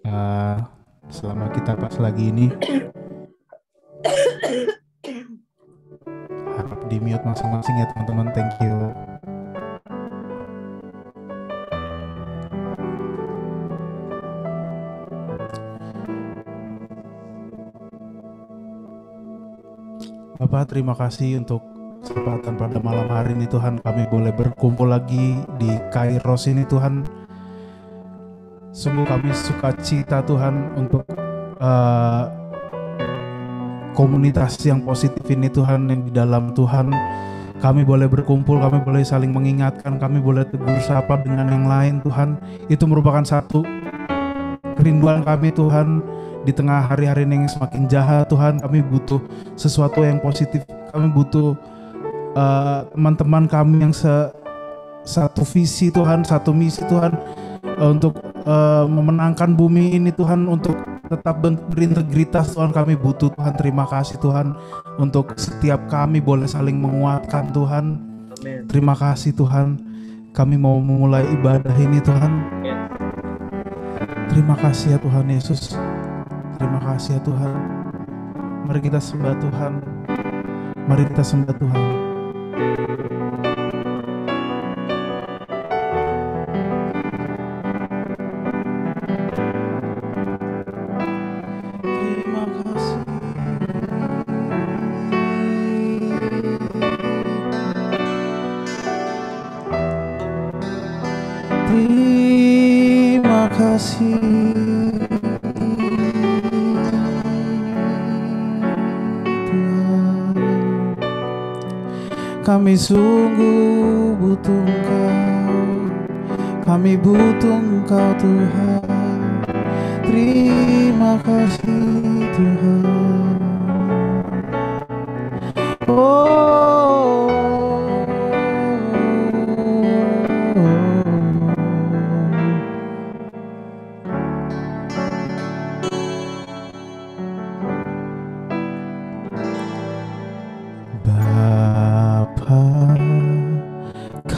Uh, Selama kita pas lagi ini harap di mute masing-masing ya teman-teman. Thank you. Bapak, terima kasih untuk kesempatan pada malam hari ini Tuhan, kami boleh berkumpul lagi di Kairos ini Tuhan. Sungguh kami sukacita Tuhan untuk komunitas yang positif ini Tuhan, yang di dalam Tuhan kami boleh berkumpul, kami boleh saling mengingatkan, kami boleh tegur sapa dengan yang lain Tuhan. Itu merupakan satu kerinduan kami Tuhan. Di tengah hari-hari yang semakin jahat Tuhan, kami butuh sesuatu yang positif. Kami butuh teman-teman kami yang satu visi Tuhan, satu misi Tuhan, untuk memenangkan bumi ini Tuhan, untuk tetap berintegritas Tuhan. Kami butuh Tuhan. Terima kasih Tuhan untuk setiap kami boleh saling menguatkan Tuhan. Amen. Terima kasih Tuhan. Kami mau memulai ibadah ini Tuhan. Terima kasih ya Tuhan Yesus. Terima kasih ya Tuhan. Mari kita sembah Tuhan. Mari kita sembah Tuhan. Terima kasih. Terima kasih. Kami sungguh butuh Engkau, kami butuh Engkau Tuhan. Terima kasih Tuhan.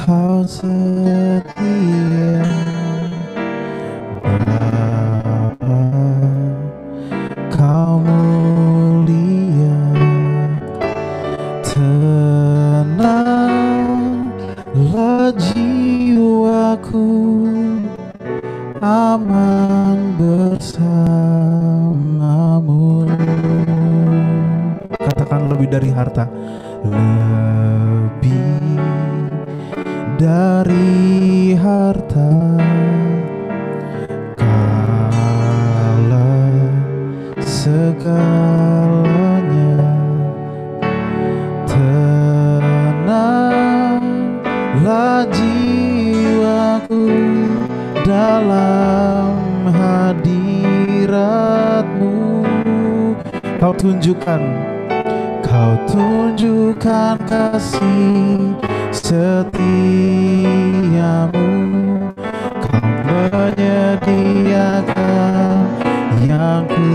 Kau setia, Bapa, Kau mulia, tenanglah jiwaku, aman bersamamu. Katakan lebih dari harta, lebih dari harta, Kaulah segalanya. Tenanglah jiwaku dalam hadirat-Mu. Kau tunjukkan kasih setiamu. Kau menyediakan yang ku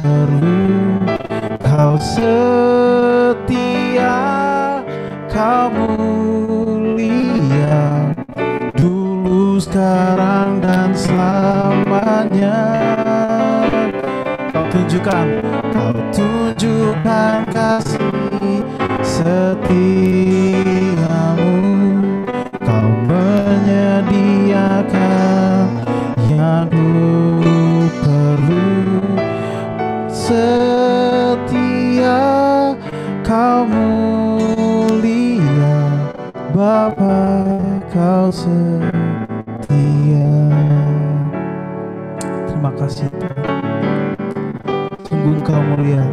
perlu. Kau setia, Kau mulia, dulu, sekarang, dan selamanya. Kau tunjukkan kasih setiamu. Kau menyediakan yang ku perlu. Setia, Kau mulia, Bapa, Kau setia. Terima kasih Tuhan. Sungguh Engkau mulia,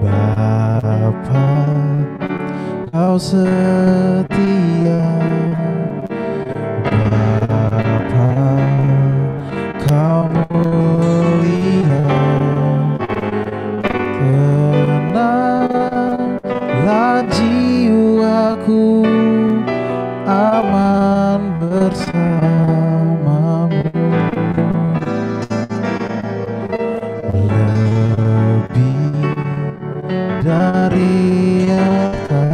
Bapa, Kau setia, Bapa, Kau mulia, tenanglah jiwaku, aman bersamamu. Lebih dari harta,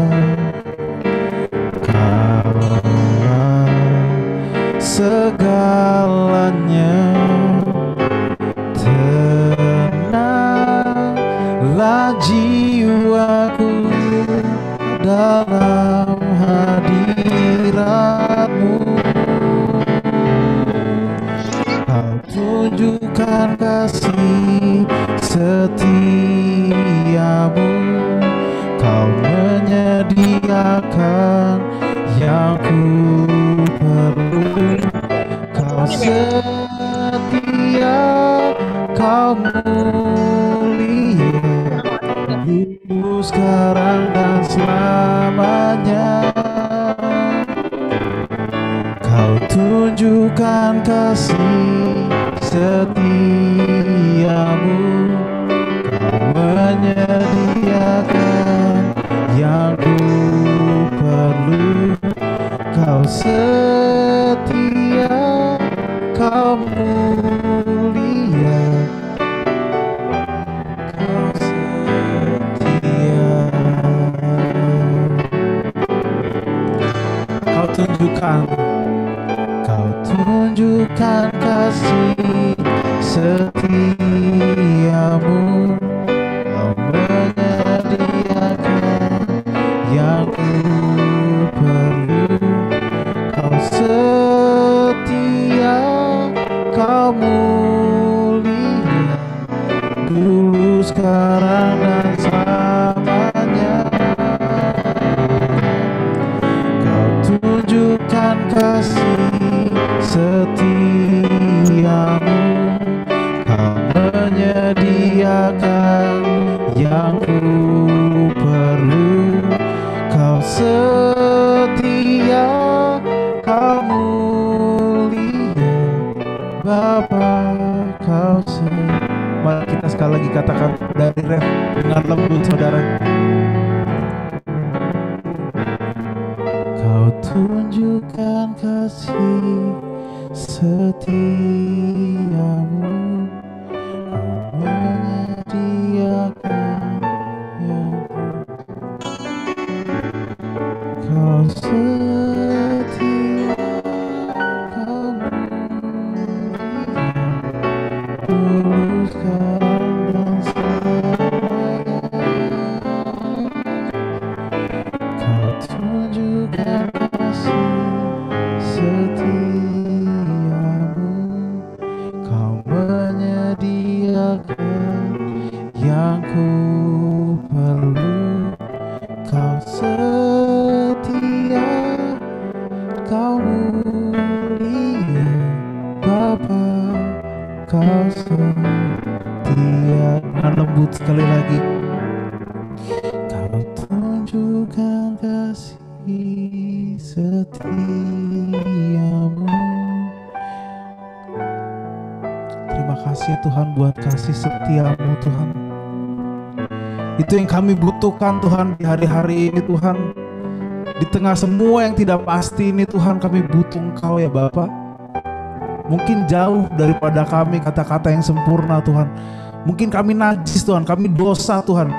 Kaulah segalanya. Tenanglah jiwaku dalam hadirat-Mu. Kau tunjukkan kasih setiamu, Kau menyediakan yang ku perlu. Kau setia, Kau mulia, dulu sekarang dan selamanya. Kau tunjukkan kasih setiamu, Kau menyediakan yang ku perlu. Kau setia, Kau mulia, Kau setia. Kau tunjukkan kasih setiamu, Kau menyediakan yang ku perlu. Kau setia, Kau mulia, dulu sekarang dan selamanya. Kau tunjukkan kasih setiamu, Kau menyediakan yang ku perlu. Kau setia, Kau mulia, Bapa, Kau setia. Mari kita sekali lagi katakan dari ref dengan lembut, saudara. Kau tunjukkan kasih setiamu, Kau menyediakan yang Kau setia, Kau mulia, dulu sekarang dan selamanya. Kau tunjukkan kasih setiamu, Kau menyediakan yang ku perlu. Kau setia, Kau mulia, Bapa, Kau setia. Dengan lembut sekali lagi. Kau tunjukkan kasih setiamu. Terima kasih Tuhan buat kasih setiamu Tuhan. Itu yang kami butuhkan Tuhan di hari-hari ini Tuhan. Di tengah semua yang tidak pasti ini Tuhan, kami butuh Engkau ya Bapa. Mungkin jauh daripada kami kata-kata yang sempurna Tuhan. Mungkin kami najis Tuhan, kami dosa Tuhan.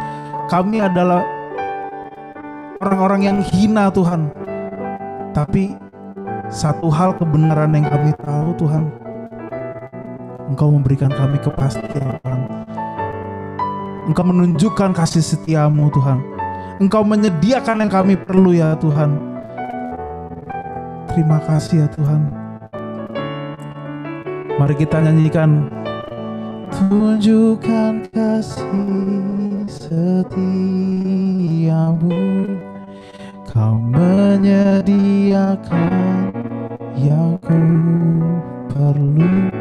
Kami adalah orang-orang yang hina Tuhan. Tapi satu hal kebenaran yang kami tahu Tuhan, Engkau memberikan kami kepastian Tuhan. Engkau menunjukkan kasih setiamu Tuhan. Engkau menyediakan yang kami perlu ya Tuhan. Terima kasih ya Tuhan. Mari kita nyanyikan. Tunjukkan kasih setiamu, Kau menyediakan yang ku perlu.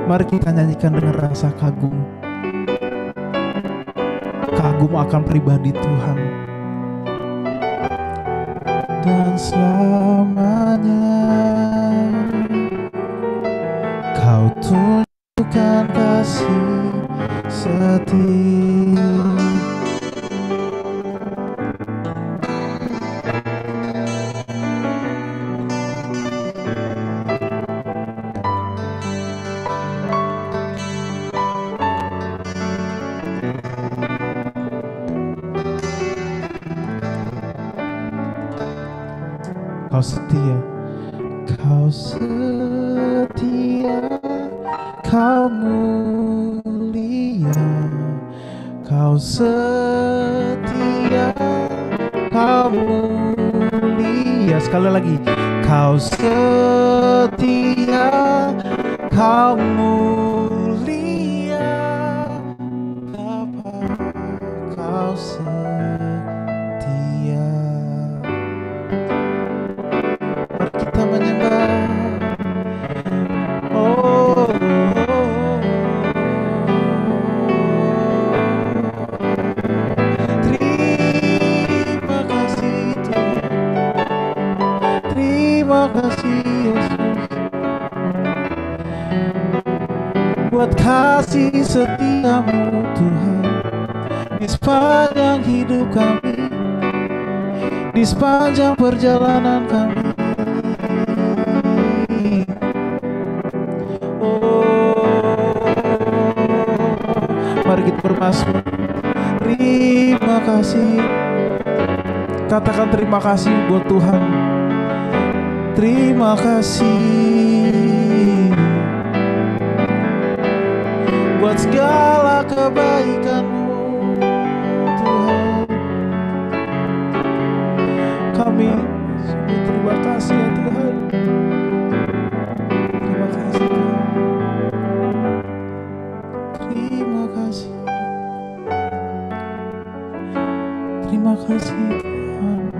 Mari kita nyanyikan dengan rasa kagum. Kagum akan pribadi Tuhan. Dan selamanya Kau tunjukkan kasih setia. Kau setia, Kau setia. Kau mulia, Kau setia, Kau mulia. Sekali lagi, Kau setia, Kau mulia, Bapa, Kau setia. Mari kita menyembah. Oh, terima kasih Tuhan, terima kasih Yesus, buat kasih setiamu Tuhan, di sepanjang hidup kami, di sepanjang perjalanan kami. Mari kita bermasmur. Terima kasih. Katakan terima kasih buat Tuhan. Terima kasih buat segala kebaikan-Mu Tuhan. Kami sungguh terima kasih ya Tuhan. Terima kasih Tuhan. Terima kasih. Terima kasih Tuhan.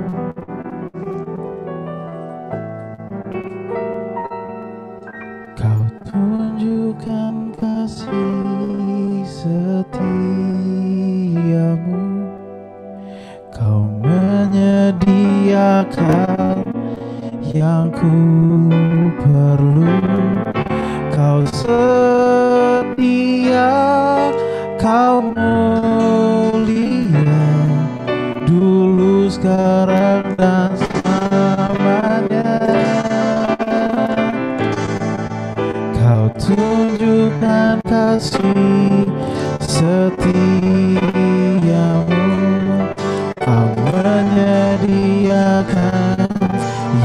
Kau tunjukkan kasih setiamu, Kau menyediakan yang ku perlu. Kau setia, Kau mulia, dulu, sekarang, dan selamanya. Kau tunjukkan kasih setiamu, Kau menyediakan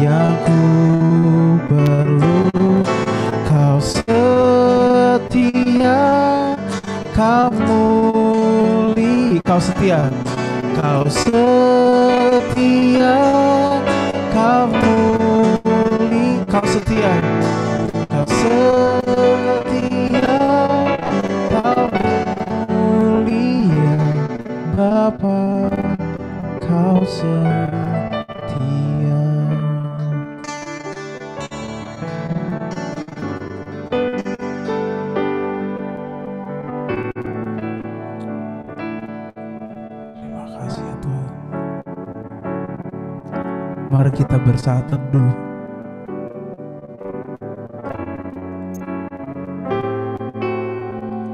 yang ku perlu. Kau setia, Kau mulia. Kau setia, Kau setia, Kau mulia. Kau setia, Kau setia, Kau mulia, Bapa, Kau setia. Terima kasih ya Tuhan. Mari kita bersaat teduh.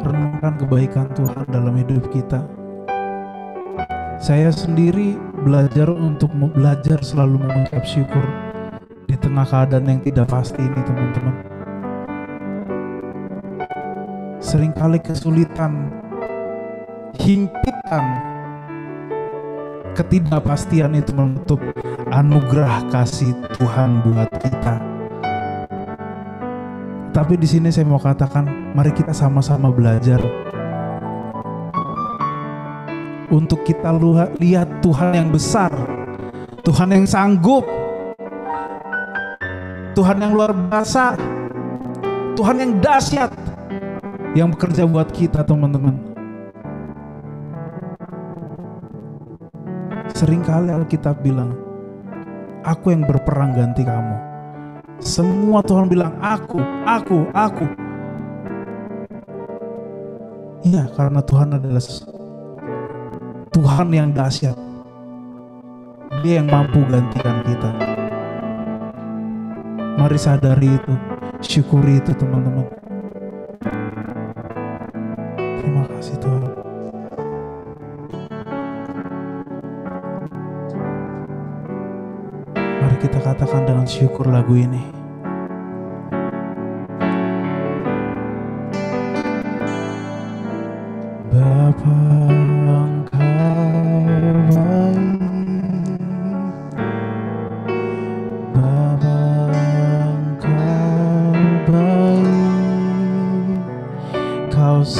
Renungkan kebaikan Tuhan dalam hidup kita. Saya sendiri belajar untuk selalu mengucap syukur di tengah keadaan yang tidak pasti ini, teman-teman. Seringkali kesulitan, himpitan, ketidakpastian itu menutup anugerah kasih Tuhan buat kita. Tapi di sini saya mau katakan, mari kita sama-sama belajar untuk kita lihat Tuhan yang besar, Tuhan yang sanggup, Tuhan yang luar biasa, Tuhan yang dahsyat, yang bekerja buat kita, teman-teman. Seringkali Alkitab bilang, aku yang berperang ganti kamu. Semua Tuhan bilang, aku. Iya, karena Tuhan adalah Tuhan yang dahsyat. Dia yang mampu gantikan kita. Mari sadari itu, syukuri itu, teman-teman. Terima kasih Tuhan. Mari kita katakan dengan syukur lagu ini. Bapa,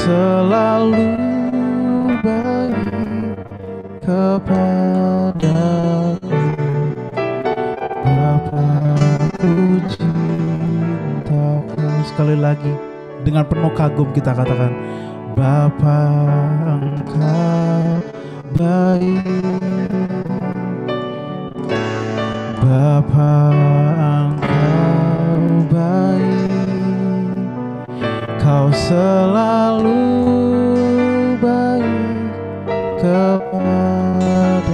selalu baik kepadaku. Bapa, ku cintamu. Sekali lagi dengan penuh kagum kita katakan, Bapa, Engkau baik. Bapa, Engkau baik, Kau selalu baik kepadaku.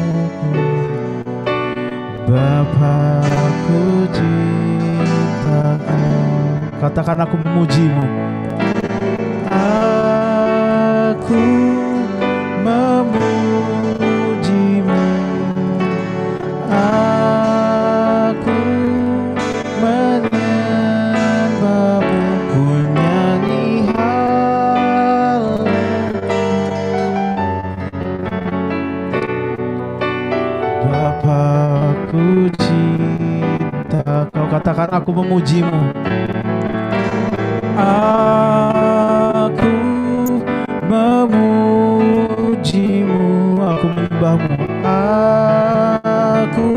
Bapa, ku cinta Kau. Katakan, aku memuji-Mu. Aku memuji-Mu. Aku menyembah-Mu. Ku nyanyi Bapa-Ku cinta Kau. Katakan, aku memuji-Mu. Aku memuji-Mu, aku menyembah-Mu. Aku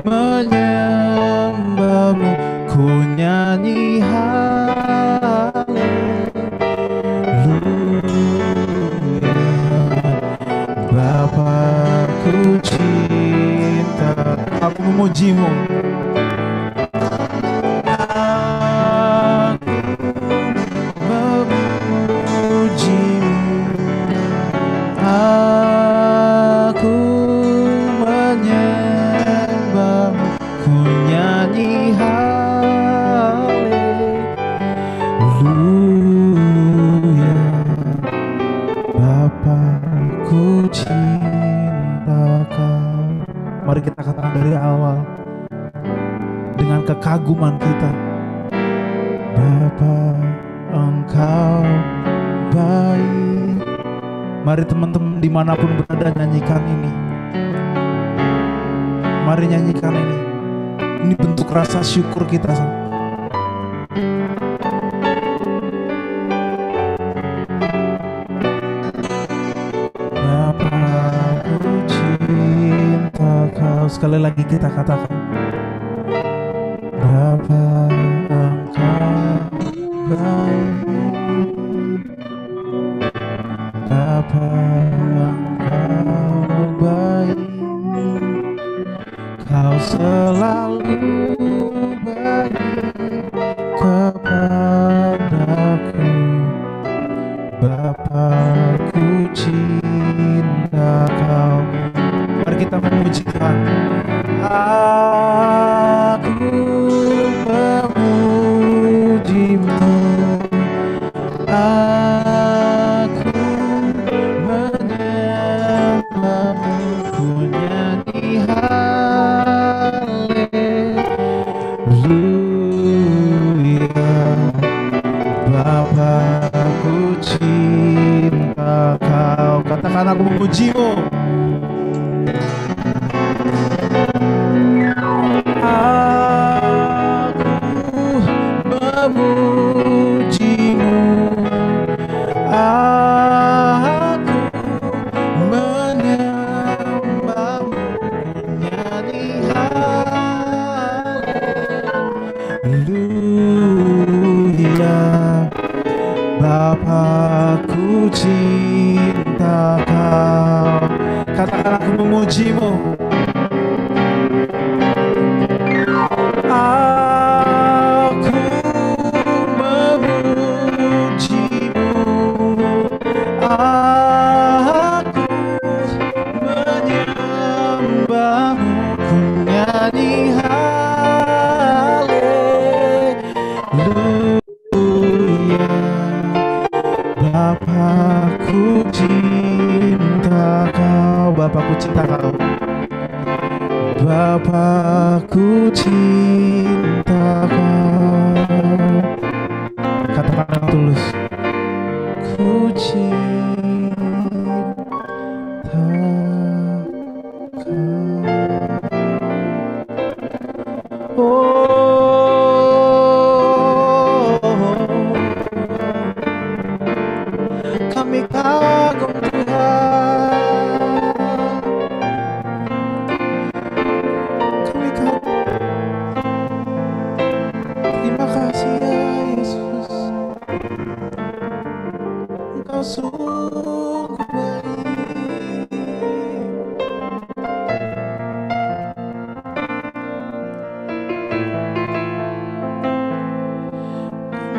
menyembah-Mu, ku nyanyi haleluya. Bapa-Ku cinta, aku memuji-Mu. Mari kita katakan dari awal dengan kekaguman kita, Bapa, Engkau baik. Mari teman-teman dimanapun berada nyanyikan ini. Mari nyanyikan ini. Ini bentuk rasa syukur kita. Sekali lagi kita katakan, Bapa, Engkau baik. Bapa, Engkau baik, Kau selalu baik kepadaku. Bapa-Ku cinta Kau. Mari kita memuji Tuhan. Aku memuji-Mu. Aku menyembah-Mu. Ku nyanyi haleluya. Bapa-Ku cinta Kau. Katakan, aku memuji-Mu. Memuji-Mu, aku menyembah-Mu, nyanyi haleluya. Bapa-Ku cinta Kau. Katakan, aku memuji-Mu. Bapa-Ku cinta Kau. Bapa-Ku cinta Kau. Bapa-Ku cinta Kau. Katakan dengan tulus, ku cinta Kau. Oh,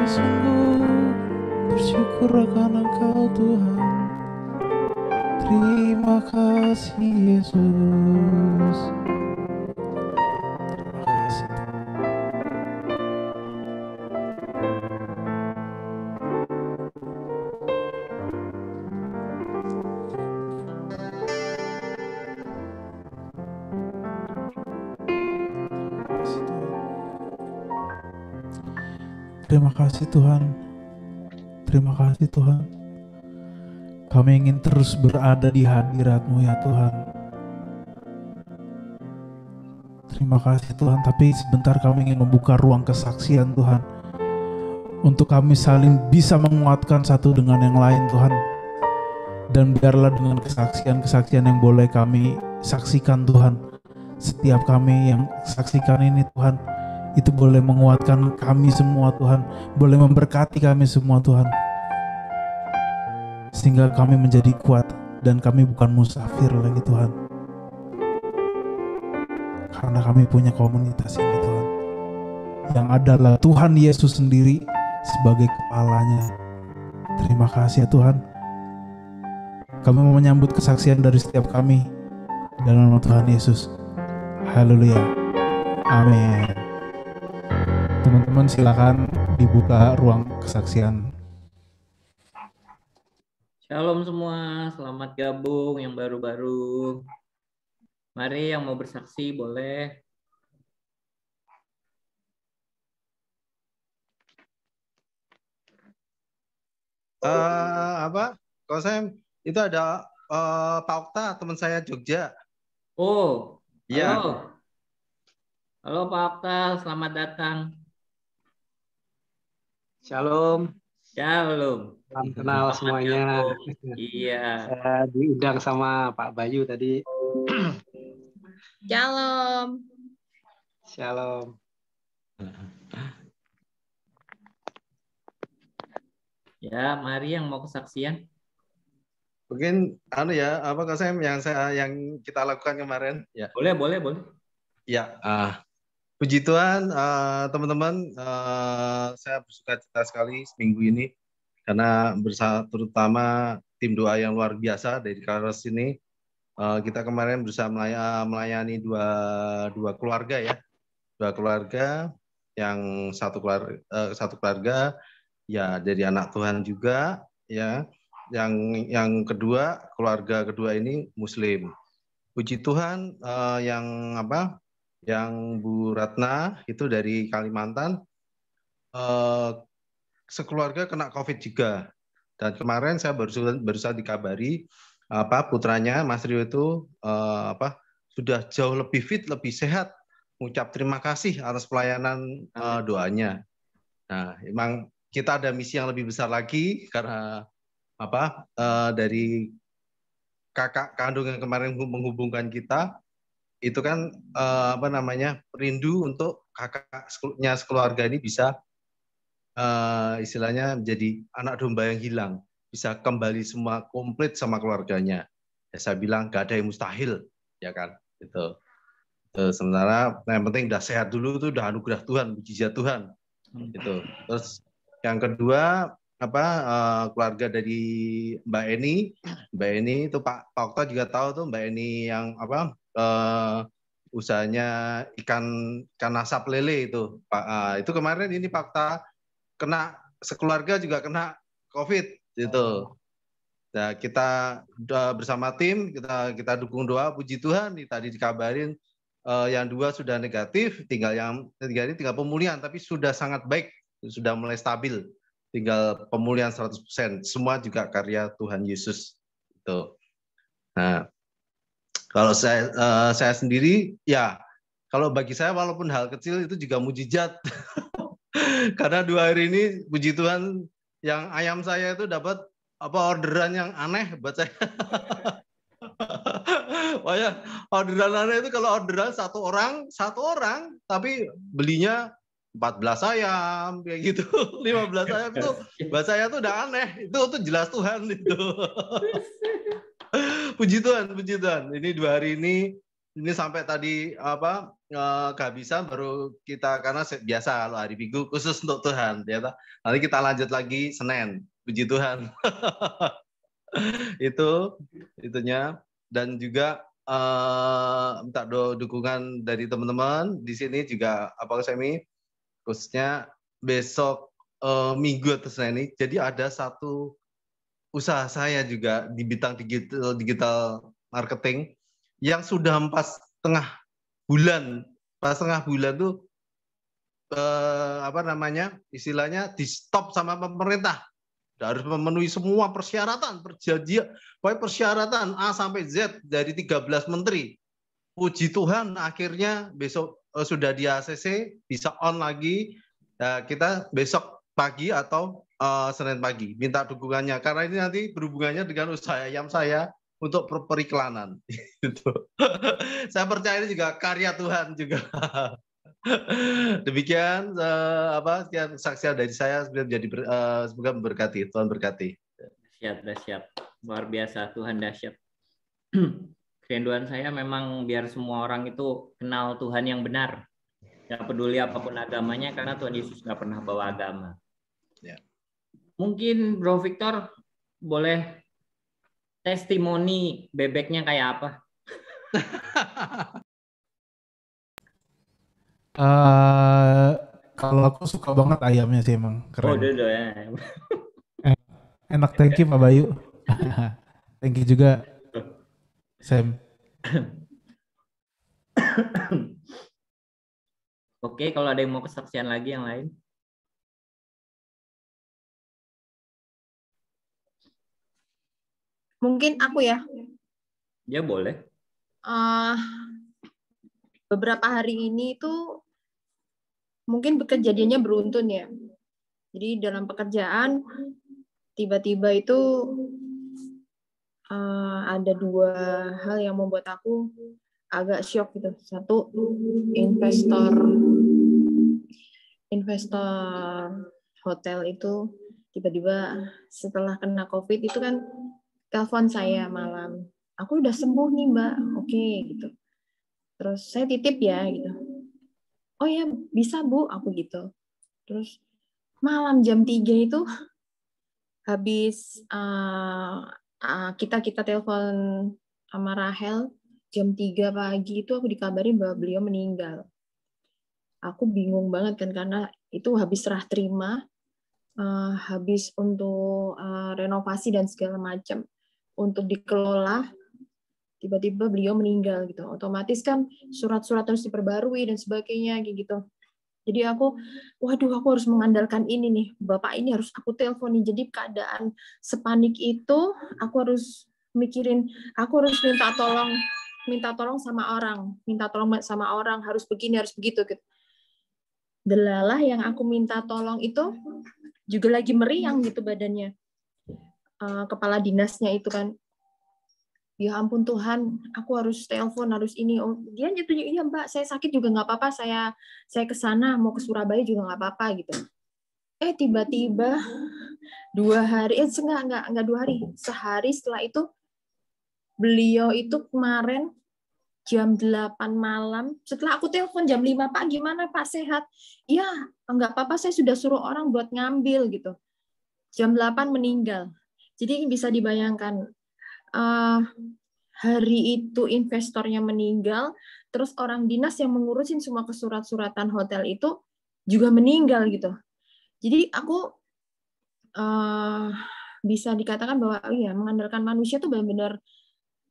sungguh bersyukur akan Engkau Tuhan. Terima kasih Yesus. Terima kasih. Terima kasih Tuhan. Terima kasih Tuhan. Kami ingin terus berada di hadirat-Mu ya Tuhan. Terima kasih Tuhan, tapi sebentar kami ingin membuka ruang kesaksian Tuhan. Untuk kami saling bisa menguatkan satu dengan yang lain Tuhan. Dan biarlah dengan kesaksian-kesaksian yang boleh kami saksikan Tuhan. Setiap kami yang saksikan ini Tuhan, itu boleh menguatkan kami semua Tuhan. Boleh memberkati kami semua Tuhan. Sehingga kami menjadi kuat dan kami bukan musafir lagi Tuhan. Karena kami punya komunitas ini Tuhan. Yang adalah Tuhan Yesus sendiri sebagai kepalanya. Terima kasih ya Tuhan. Kami mau menyambut kesaksian dari setiap kami dalam nama Tuhan Yesus. Haleluya. Amin. Teman-teman silakan dibuka ruang kesaksian. Shalom semua, selamat gabung yang baru-baru. Mari yang mau bersaksi boleh. Kalau saya itu ada Pak Okta, teman saya Jogja. Oh, ya. Halo. Halo Pak Okta, selamat datang. Shalom. Shalom. Salam kenal semuanya. Iya. Saya diundang sama Pak Bayu tadi. Shalom. Shalom. Ya, mari yang mau kesaksian. Mungkin Kak Sam yang kita lakukan kemarin ya. Boleh. Ya, puji Tuhan, teman-teman, saya bersuka cita sekali seminggu ini karena terutama tim doa yang luar biasa dari Karawas ini. Kita kemarin berusaha melayani dua keluarga ya, yang satu keluarga ya dari anak Tuhan juga ya, yang keluarga kedua ini Muslim. Puji Tuhan, yang Bu Ratna itu dari Kalimantan, sekeluarga kena COVID juga. Dan kemarin saya barusan dikabari putranya Mas Rio itu sudah jauh lebih fit, lebih sehat. Mengucap terima kasih atas pelayanan doanya. Nah, memang kita ada misi yang lebih besar lagi karena dari kakak kandung yang kemarin menghubungkan kita itu kan rindu untuk kakaknya sekeluarga ini bisa istilahnya menjadi anak domba yang hilang, bisa kembali semua komplit sama keluarganya. Ya, saya bilang gak ada yang mustahil, ya kan? Gitu. Sementara yang penting udah sehat dulu, itu udah anugerah Tuhan, mujizat Tuhan. Gitu. Terus yang kedua keluarga dari Mbak Eni itu Pak Okta juga tahu tuh Mbak Eni yang usahanya ikan asap lele itu Pak. Itu kemarin ini Pak Okta kena, sekeluarga juga kena COVID gitu. Nah, kita bersama tim kita dukung doa, puji Tuhan tadi dikabarin yang dua sudah negatif, tinggal pemulihan tapi sudah sangat baik, sudah mulai stabil. Tinggal pemulihan 100%. Semua juga karya Tuhan Yesus. Gitu. Nah, kalau saya sendiri, ya kalau bagi saya walaupun hal kecil itu juga mujizat. Karena 2 hari ini, puji Tuhan, yang ayam saya itu dapat orderan yang aneh buat saya. Wah, orderan aneh itu kalau orderan satu orang, tapi belinya 14 ayam kayak gitu, 15 ayam itu buat saya tuh udah aneh. Itu jelas Tuhan itu. Puji Tuhan. Ini 2 hari ini ini sampai tadi kehabisan baru kita, karena biasa kalau hari Minggu khusus untuk Tuhan ya. Nanti kita lanjut lagi Senin, puji Tuhan. Itunya, dan juga minta dukungan dari teman-teman di sini juga Semi, khususnya besok Minggu atau Senin ini. Jadi ada satu usaha saya juga di bidang digital marketing yang sudah 4,5 bulan. 4,5 bulan tuh istilahnya di stop sama pemerintah. Harus memenuhi semua persyaratan, perjanjian, persyaratan A sampai Z dari 13 menteri. Puji Tuhan akhirnya besok sudah di ACC, bisa on lagi. Nah, kita besok pagi atau Senin pagi minta dukungannya, karena ini nanti berhubungannya dengan usaha ayam saya untuk periklanan. Saya percaya ini juga karya Tuhan juga. Demikian sekian kesaksian dari saya, semoga memberkati. Tuhan berkati. Dahsyat. Luar biasa, Tuhan dahsyat. Kerinduan saya memang biar semua orang itu kenal Tuhan yang benar. Gak peduli apapun agamanya, karena Tuhan Yesus gak pernah bawa agama. Ya. Mungkin Bro Victor boleh testimoni bebeknya kayak apa? Kalau aku suka banget ayamnya sih, emang keren. Oh, ya. Enak, thank you Pak Bayu. Thank you juga Sam. Oke, kalau ada yang mau kesaksian lagi yang lain. Mungkin aku ya. Ya boleh. Beberapa hari ini tuh mungkin kejadiannya beruntun ya. Jadi dalam pekerjaan tiba-tiba itu ada dua hal yang membuat aku agak shock gitu. Satu, investor hotel itu tiba-tiba setelah kena COVID itu kan telepon saya malam. Aku udah sembuh nih Mbak, oke gitu. Terus saya titip ya gitu. Oh ya bisa Bu, aku gitu. Terus malam jam 3 itu habis kita telepon sama Rahel, jam 3 pagi itu aku dikabarin bahwa beliau meninggal. Aku bingung banget kan, karena itu habis serah terima, habis untuk renovasi dan segala macam untuk dikelola, tiba-tiba beliau meninggal gitu. Otomatis kan surat-surat harus diperbarui dan sebagainya kayak gitu. Jadi aku harus mengandalkan ini nih, Bapak ini harus aku telepon nih. Jadi keadaan sepanik itu aku harus mikirin, aku harus minta tolong sama orang, harus begini, harus begitu gitu. Delalah yang aku minta tolong itu juga lagi meriang gitu badannya. Kepala dinasnya itu kan, ya ampun Tuhan, aku harus telepon, harus ini. Oh, dia nyetujui, iya Mbak, saya sakit juga nggak apa-apa, saya ke sana, mau ke Surabaya juga nggak apa-apa gitu. Tiba-tiba 2 hari, enggak 2 hari, sehari setelah itu beliau itu kemarin jam 8 malam, setelah aku telepon jam 5, Pak gimana Pak, sehat? Ya nggak apa-apa, saya sudah suruh orang buat ngambil gitu. Jam 8 meninggal. Jadi bisa dibayangkan, hari itu investornya meninggal, terus orang dinas yang mengurusin semua kesurat-suratan hotel itu juga meninggal gitu. Jadi aku bisa dikatakan bahwa mengandalkan manusia tuh benar-benar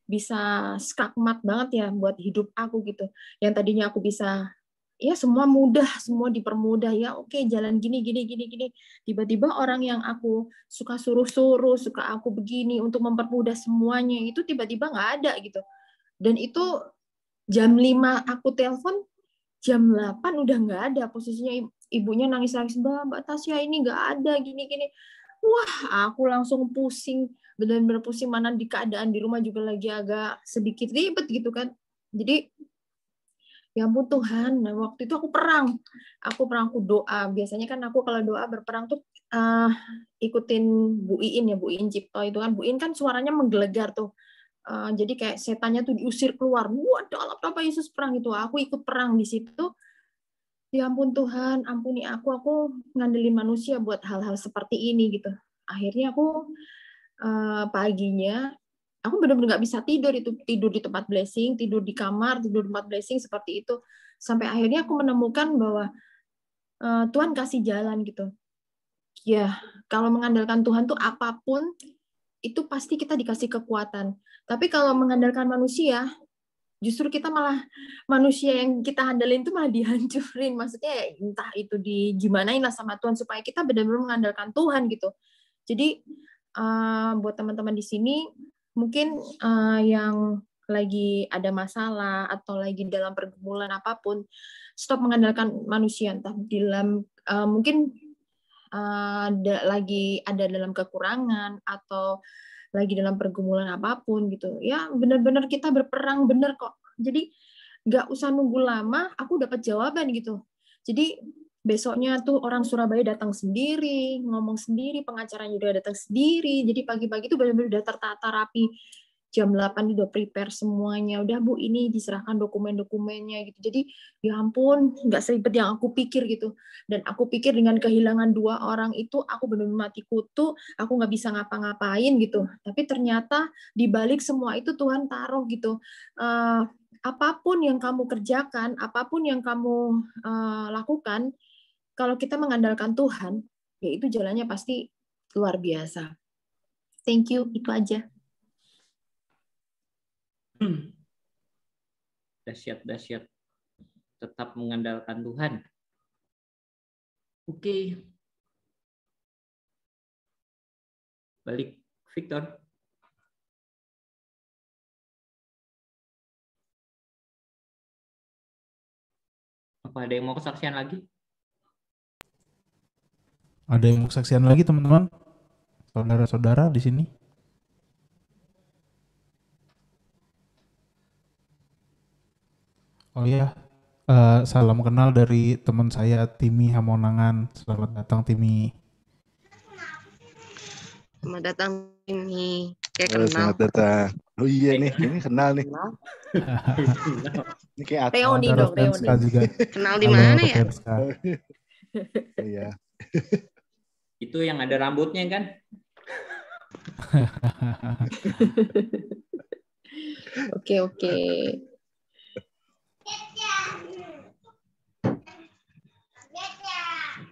bisa skakmat banget ya buat hidup aku gitu. Yang tadinya aku bisa ya semua mudah, semua dipermudah ya, oke jalan gini. Tiba-tiba orang yang aku suka suruh-suruh, suka aku begini untuk mempermudah semuanya itu tiba-tiba nggak ada gitu. Dan itu jam 5 aku telepon, jam 8 udah nggak ada, posisinya ibunya nangis-nangis, Mbak Tasya ini nggak ada gini. Wah, aku langsung pusing, benar-benar pusing, mana di keadaan di rumah juga lagi agak sedikit ribet gitu kan. Jadi ya ampun Tuhan, nah, waktu itu aku doa. Biasanya kan aku kalau doa berperang tuh ikutin Bu Iin Cipto itu kan. Bu Iin kan suaranya menggelegar tuh. Jadi kayak setannya tuh diusir keluar. Waduh, apa Yesus perang itu. Aku ikut perang di situ. Ya ampun Tuhan, ampuni aku ngandelin manusia buat hal-hal seperti ini gitu. Akhirnya aku paginya aku benar-benar nggak bisa tidur di tempat blessing, tidur di kamar, tidur di tempat blessing seperti itu. Sampai akhirnya aku menemukan bahwa Tuhan kasih jalan gitu. Ya, kalau mengandalkan Tuhan tuh apapun itu pasti kita dikasih kekuatan. Tapi kalau mengandalkan manusia, justru kita malah manusia yang kita handalin itu malah dihancurin. Maksudnya entah itu digimanain lah sama Tuhan supaya kita benar-benar mengandalkan Tuhan gitu. Jadi buat teman-teman di sini mungkin yang lagi ada masalah atau lagi dalam pergumulan apapun, stop mengandalkan manusia, entah dalam mungkin lagi ada dalam kekurangan atau lagi dalam pergumulan apapun gitu. Ya benar-benar kita berperang benar kok. Jadi nggak usah nunggu lama, aku dapat jawaban gitu. Jadi besoknya tuh orang Surabaya datang sendiri, ngomong sendiri, pengacaranya juga datang sendiri. Jadi pagi-pagi tuh benar-benar udah tertata rapi. Jam 8 udah prepare semuanya. Udah Bu, ini diserahkan dokumen-dokumennya gitu. Jadi ya ampun, nggak seribet yang aku pikir gitu. Dan aku pikir dengan kehilangan 2 orang itu, aku benar-benar mati kutu, aku nggak bisa ngapa-ngapain gitu. Tapi ternyata di balik semua itu Tuhan taruh gitu. Apapun yang kamu kerjakan, apapun yang kamu lakukan, kalau kita mengandalkan Tuhan, ya itu jalannya pasti luar biasa. Thank you, itu aja. Dahsyat. Tetap mengandalkan Tuhan. Oke. Balik, Victor. Apa ada yang mau kesaksian lagi? Ada yang mau kesaksian lagi teman-teman? Saudara-saudara di sini? Oh iya, salam kenal dari teman saya Timi Hamonangan. Selamat datang Timi. Selamat datang Timi. Kayak kenal. Selamat datang. Oh iya nih, ini kenal nih. Ini kayak Teoni dong, Teoni. Juga. Kenal di mana ya? Iya. Itu yang ada rambutnya kan? Oke.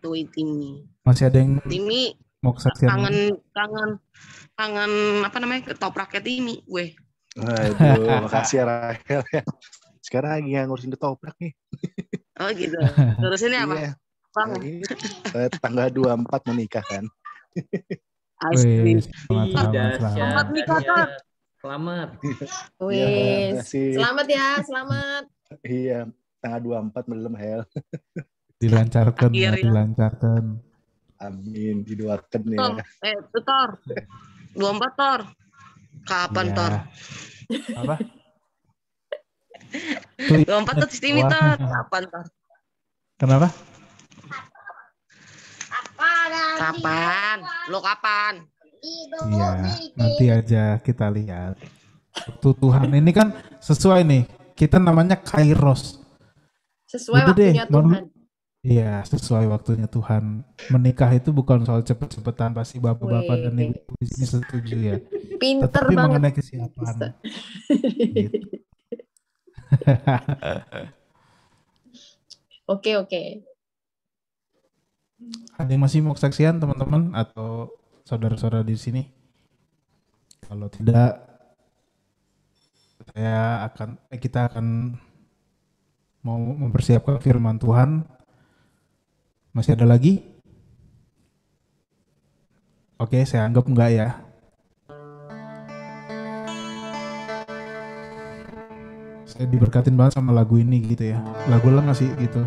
Tuh Timi. Masih ada yang Timi mau kesaksian? kangen apa namanya? Ketopraknya Timi gue. Waduh, makasih ya Rahel ya. Sekarang lagi ngurusin ketoprak nih. Oh gitu. Terusinnya apa? Iya. Nah, ini tanggal 24 menikah kan. Asli. Selamat nikah kan? Selamat. Wih, selamat ya, selamat. Iya, tanggal 24 belum Hel. Dilancarkan ya, Akhirnya. dilancarkan. Amin, didoakan ya. Tor. 24 Tor. Kapan Ya. Tor? Apa? 24 tuh Timi Tor. Kapan Tor? Kenapa? Kapan? Lo kapan? Iya, nanti aja kita lihat. Waktu Tuhan ini kan sesuai nih. Kita namanya Kairos. Sesuai Udah deh, waktunya Tuhan. Iya, sesuai waktunya Tuhan. Menikah itu bukan soal cepet-cepetan, pasti bapak-bapak dan ibu di sini setuju ya. Pinter Tetapi banget. mengenai kesiapan. Gitu. Oke. Ada yang masih mau kesaksian teman-teman atau saudara-saudara di sini? Kalau tidak, kita akan mau mempersiapkan firman Tuhan. Masih ada lagi? Oke, saya anggap enggak ya. Saya diberkatin banget sama lagu ini gitu ya. Lagu lah ngasih gitu.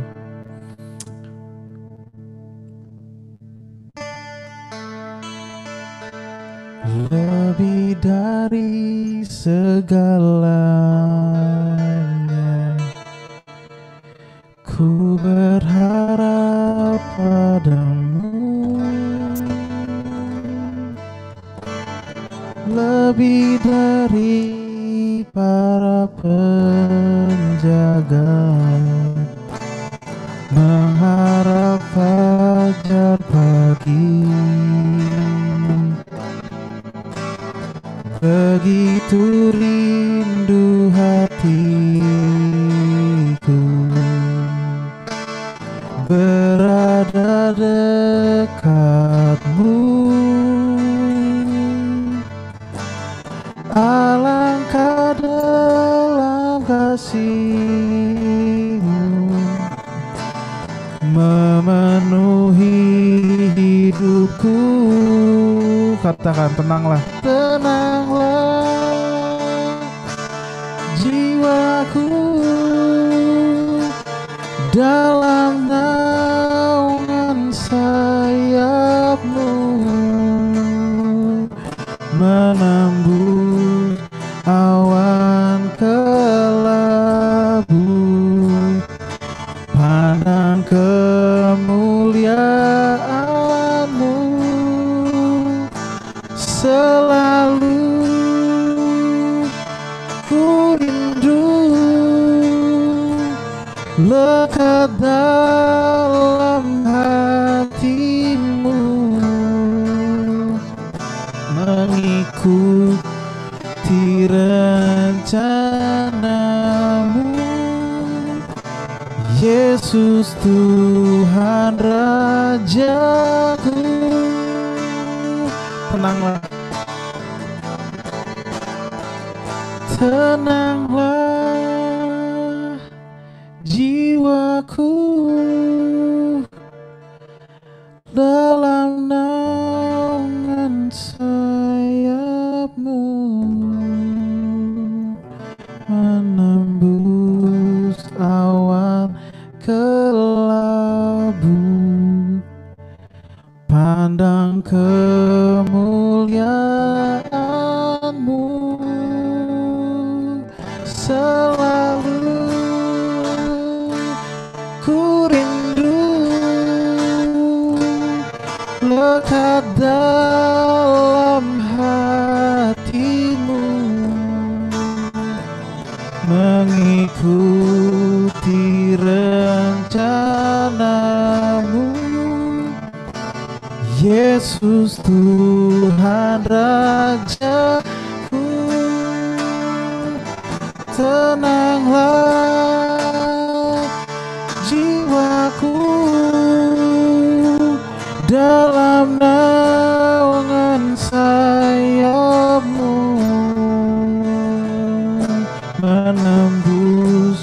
Lebih dari segalanya, ku berharap padamu. Lebih dari para penjaga, mengharap fajar pagi. Begitu rindu hatiku berada dekatmu. Alangkah dalam kasih-Mu memenuhi hidupku. Katakan, tenanglah, tenanglah jiwaku dalam naungan sayap-Mu, menembus awan kelabu, pandang kemuliaan-Mu selalu. Ku rindu lekat dalam hati-Mu, mengikuti rencana-Mu. Yesus Tuhan Rajaku. Tenanglah, tenanglah jiwaku dalam naungan sayap-Mu, menembus awan kelabu, pandang kemuliaan-Mu selalu. Ku rindu lekat dalam hati-Mu, mengikuti rencana-Mu. Yesus Tuhan Rajaku. Tenanglah jiwaku dalam naungan sayap-Mu, menembus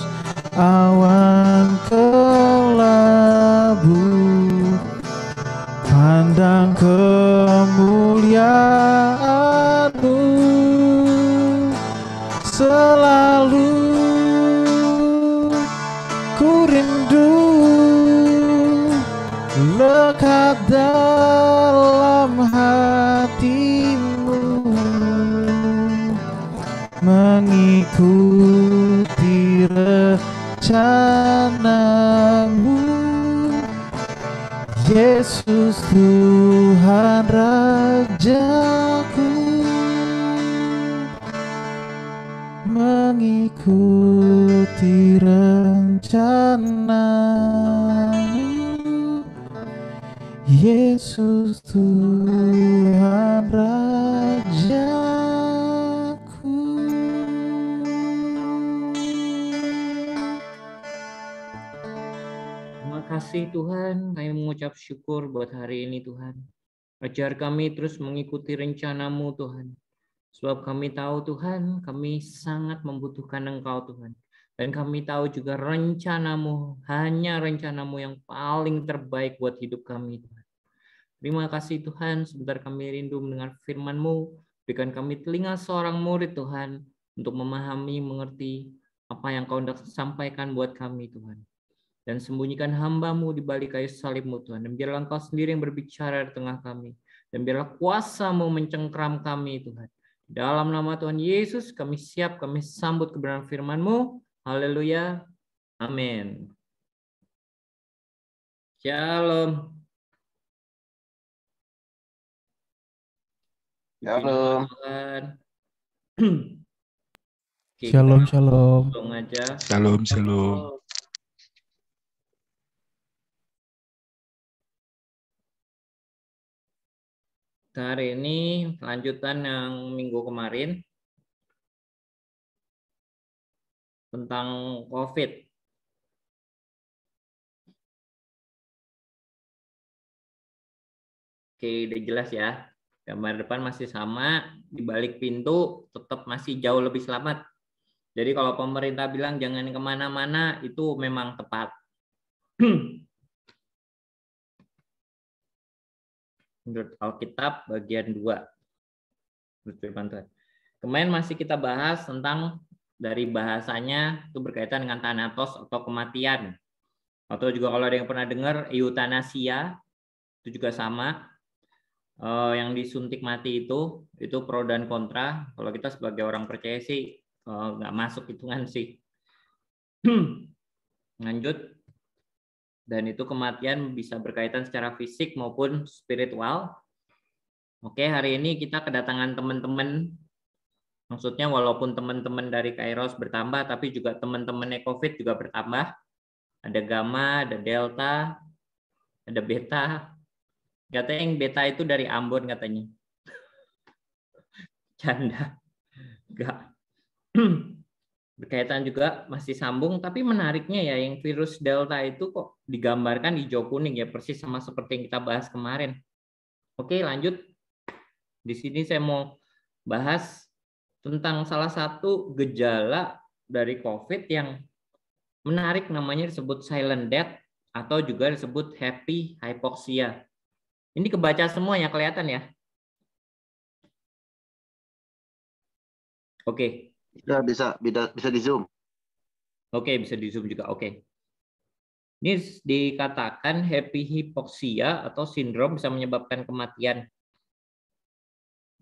awan kelabu, pandang kemuliaan-Mu selalu. Ku rindu lekat dalam hati-Mu, mengikuti rencana-Mu. Yesus Tuhan Rajaku, mengikuti rencana-Mu. Yesus Tuhan Rajaku. Terima kasih Tuhan, kami mengucap syukur buat hari ini Tuhan. Ajar kami terus mengikuti rencana-Mu Tuhan. Sebab kami tahu Tuhan, kami sangat membutuhkan Engkau Tuhan. Dan kami tahu juga rencana-Mu, hanya rencana-Mu yang paling terbaik buat hidup kami Tuhan. Terima kasih Tuhan, sebentar kami rindu mendengar firman-Mu. Berikan kami telinga seorang murid Tuhan, untuk memahami, mengerti apa yang Kau hendak sampaikan buat kami Tuhan. Dan sembunyikan hamba-Mu di balik kayu salib-Mu Tuhan. Dan biarlah Engkau sendiri yang berbicara di tengah kami. Dan biarlah kuasa-Mu mencengkram kami Tuhan. Dalam nama Tuhan Yesus kami siap, kami sambut kebenaran firman-Mu. Haleluya. Amin. Shalom. Shalom. Tuhan. Oke, Shalom, kita shalom. langsung aja. Shalom, shalom. Hari ini lanjutan yang minggu kemarin tentang COVID. Oke, udah jelas ya. Gambar depan masih sama, di balik pintu tetap masih jauh lebih selamat. Jadi kalau pemerintah bilang jangan kemana-mana, itu memang tepat. Menurut Alkitab bagian 2. Kemarin masih kita bahas tentang dari bahasanya itu berkaitan dengan thanatos atau kematian. Atau juga kalau ada yang pernah dengar eutanasia, itu juga sama. Yang disuntik mati itu pro dan kontra. Kalau kita sebagai orang percaya sih nggak masuk hitungan sih. Lanjut. Dan itu kematian bisa berkaitan secara fisik maupun spiritual. Oke, hari ini kita kedatangan teman-teman. Maksudnya walaupun teman-teman dari Kairos bertambah, tapi juga teman-teman COVID juga bertambah. Ada gamma, ada delta, ada beta. Katanya yang beta itu dari Ambon katanya. Canda. Enggak. Berkaitan juga masih sambung, tapi menariknya ya yang virus delta itu kok digambarkan hijau kuning ya, persis sama seperti yang kita bahas kemarin. Oke, lanjut. Di sini saya mau bahas tentang salah satu gejala dari COVID yang menarik, namanya disebut silent death atau juga disebut happy hypoxia. Ini kebaca semua ya, kelihatan ya? Oke. Ya, bisa di Zoom. Oke, bisa di Zoom juga. Oke. Ini dikatakan happy hypoxia atau sindrom bisa menyebabkan kematian.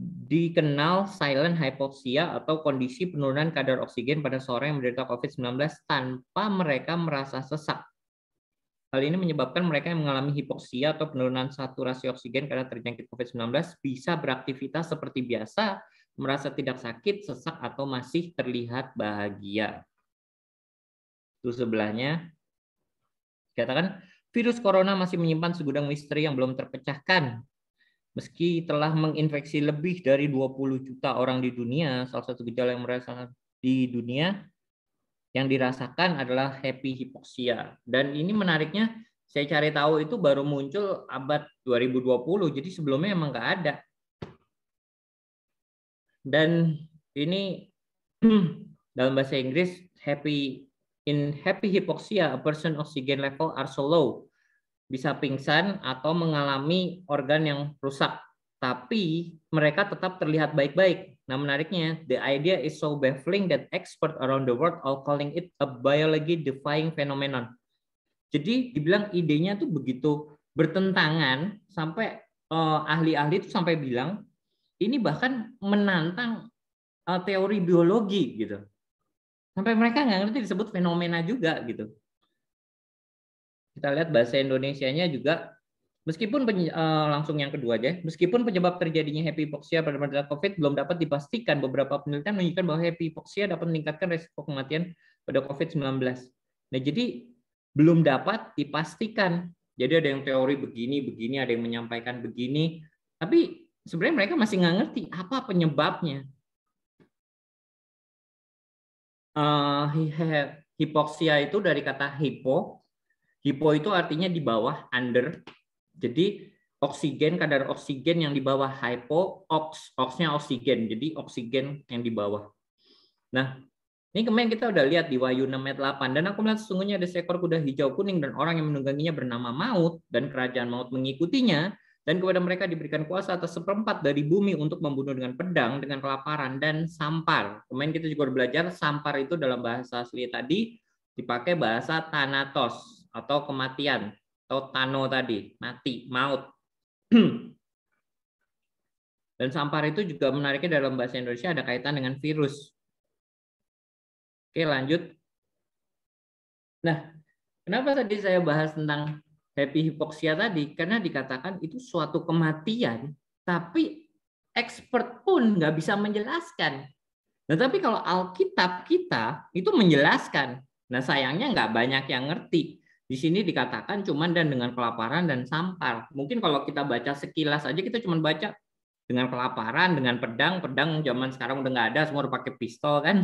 Dikenal silent hypoxia atau kondisi penurunan kadar oksigen pada seorang yang menderita COVID-19 tanpa mereka merasa sesak. Hal ini menyebabkan mereka yang mengalami hipoksia atau penurunan saturasi oksigen karena terjangkit COVID-19 bisa beraktivitas seperti biasa, merasa tidak sakit, sesak, atau masih terlihat bahagia. Itu sebelahnya. Katakan, virus corona masih menyimpan segudang misteri yang belum terpecahkan. Meski telah menginfeksi lebih dari 20 juta orang di dunia, salah satu gejala yang merasakan di dunia yang dirasakan adalah happy hypoxia. Dan ini menariknya, saya cari tahu itu baru muncul abad 2020, jadi sebelumnya emang nggak ada. Dan ini dalam bahasa Inggris, happy hypoxia, a person oxygen level are so low. Bisa pingsan atau mengalami organ yang rusak. Tapi mereka tetap terlihat baik-baik. Nah, menariknya, the idea is so baffling that experts around the world are calling it a biology-defying phenomenon. Jadi dibilang idenya tuh begitu bertentangan sampai ahli-ahli itu sampai bilang ini bahkan menantang teori biologi gitu. Sampai mereka nggak ngerti disebut fenomena juga gitu. Kita lihat bahasa Indonesianya juga. Meskipun langsung yang kedua aja, meskipun penyebab terjadinya happy hypoxia pada penderita COVID belum dapat dipastikan, beberapa penelitian menunjukkan bahwa happy hypoxia dapat meningkatkan resiko kematian pada COVID-19. Nah, jadi belum dapat dipastikan. Jadi ada yang teori begini, ada yang menyampaikan begini, tapi sebenarnya mereka masih nggak ngerti apa penyebabnya. Hipoksia itu dari kata hypo. Hypo itu artinya di bawah, under. Jadi oksigen, kadar oksigen yang di bawah, hypo, oxnya oksigen. Jadi oksigen yang di bawah. Nah, ini kemarin kita udah lihat di Wahyu 6 ayat 8. Dan aku melihat sesungguhnya ada seekor kuda hijau kuning dan orang yang menungganginya bernama Maut, dan kerajaan maut mengikutinya. Dan kepada mereka diberikan kuasa atas seperempat dari bumi untuk membunuh dengan pedang, dengan kelaparan, dan sampar. Kemarin kita juga belajar sampar itu dalam bahasa asli tadi dipakai bahasa thanatos atau kematian. Atau tano tadi, mati, maut. Dan sampar itu juga menariknya dalam bahasa Indonesia ada kaitan dengan virus. Oke, lanjut. Nah, kenapa tadi saya bahas tentang happy hypoxia tadi? Karena dikatakan itu suatu kematian, tapi expert pun nggak bisa menjelaskan. Nah, tapi kalau Alkitab kita itu menjelaskan. Nah, sayangnya nggak banyak yang ngerti. Di sini dikatakan cuman dan dengan kelaparan dan sampar. Mungkin kalau kita baca sekilas aja kita cuman baca dengan kelaparan, dengan pedang zaman sekarang udah nggak ada, semua udah pakai pistol kan.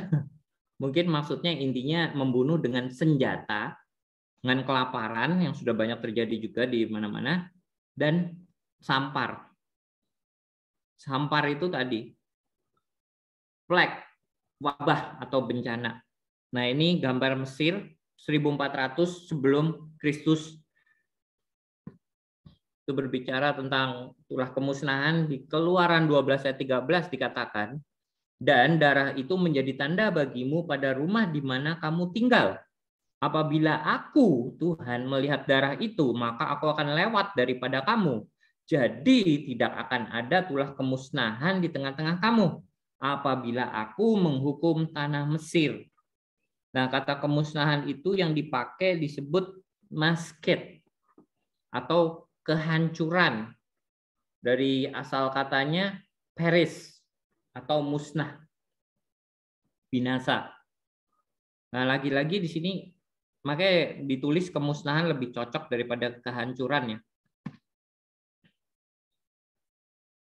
Mungkin maksudnya intinya membunuh dengan senjata, dengan kelaparan yang sudah banyak terjadi juga di mana-mana, dan sampar. Sampar itu tadi plague, wabah atau bencana. Nah, ini gambar Mesir 1400 sebelum Kristus. Itu berbicara tentang tulah kemusnahan. Di Keluaran 12 ayat 13 dikatakan, dan darah itu menjadi tanda bagimu pada rumah di mana kamu tinggal. Apabila aku, Tuhan, melihat darah itu, maka aku akan lewat daripada kamu. Jadi tidak akan ada tulah kemusnahan di tengah-tengah kamu apabila aku menghukum tanah Mesir. Nah, kata kemusnahan itu yang dipakai disebut masket atau kehancuran. Dari asal katanya peris atau musnah, binasa. Nah, lagi-lagi di sini makanya ditulis kemusnahan lebih cocok daripada kehancuran ya.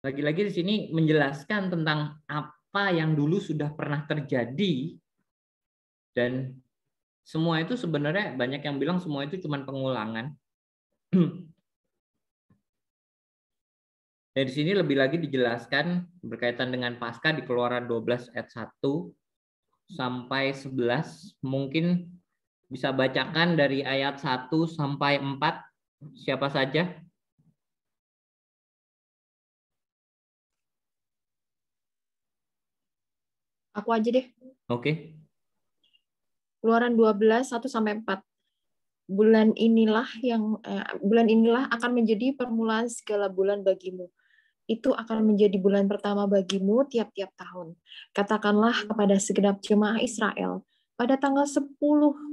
Lagi-lagi di sini menjelaskan tentang apa yang dulu sudah pernah terjadi, dan semua itu sebenarnya banyak yang bilang semua itu cuma pengulangan. Dan di sini lebih lagi dijelaskan berkaitan dengan Paskah di Keluaran 12 ayat 1 sampai 11. Mungkin bisa bacakan dari ayat 1 sampai 4. Siapa saja? Aku aja deh. Oke. Keluaran 12, 1 sampai 4. Bulan inilah akan menjadi permulaan segala bulan bagimu. Itu akan menjadi bulan pertama bagimu tiap-tiap tahun. Katakanlah kepada segenap jemaah Israel, pada tanggal 10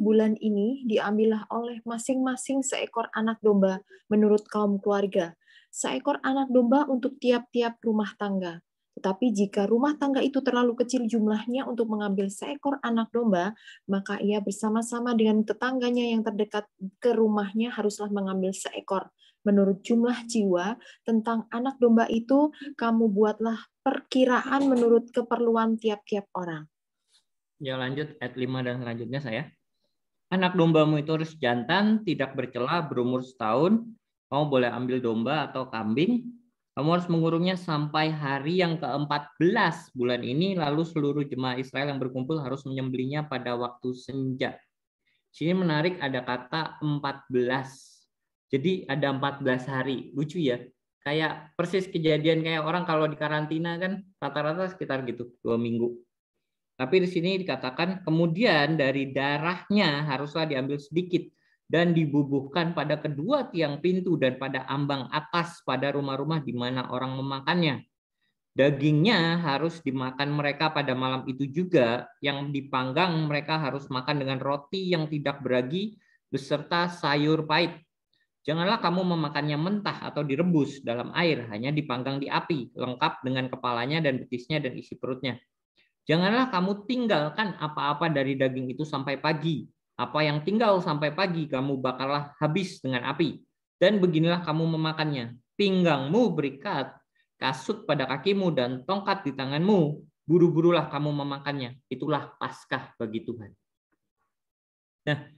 bulan ini diambillah oleh masing-masing seekor anak domba menurut kaum keluarga, seekor anak domba untuk tiap-tiap rumah tangga. Tetapi jika rumah tangga itu terlalu kecil jumlahnya untuk mengambil seekor anak domba, maka ia bersama-sama dengan tetangganya yang terdekat ke rumahnya haruslah mengambil seekor. Menurut jumlah jiwa, tentang anak domba itu, kamu buatlah perkiraan menurut keperluan tiap-tiap orang. Ya, lanjut ayat 5 dan selanjutnya saya. Anak dombamu itu harus jantan, tidak bercela, berumur setahun. Kamu boleh ambil domba atau kambing. Kamu harus mengurungnya sampai hari yang ke-14 bulan ini, lalu seluruh jemaah Israel yang berkumpul harus menyembelihnya pada waktu senja. Sini menarik ada kata 14. Jadi ada 14 hari. Lucu ya. Kayak persis kejadian kayak orang kalau di karantina kan rata-rata sekitar gitu 2 minggu. Tapi di sini dikatakan kemudian dari darahnya haruslah diambil sedikit dan dibubuhkan pada kedua tiang pintu dan pada ambang atas pada rumah-rumah di mana orang memakannya. Dagingnya harus dimakan mereka pada malam itu juga. Yang dipanggang mereka harus makan dengan roti yang tidak beragi beserta sayur pahit. Janganlah kamu memakannya mentah atau direbus dalam air, hanya dipanggang di api, lengkap dengan kepalanya dan betisnya dan isi perutnya. Janganlah kamu tinggalkan apa-apa dari daging itu sampai pagi. Apa yang tinggal sampai pagi kamu bakarlah habis dengan api. Dan beginilah kamu memakannya. Pinggangmu berikat, kasut pada kakimu, dan tongkat di tanganmu. Buru-burulah kamu memakannya. Itulah Paskah bagi Tuhan. Nah,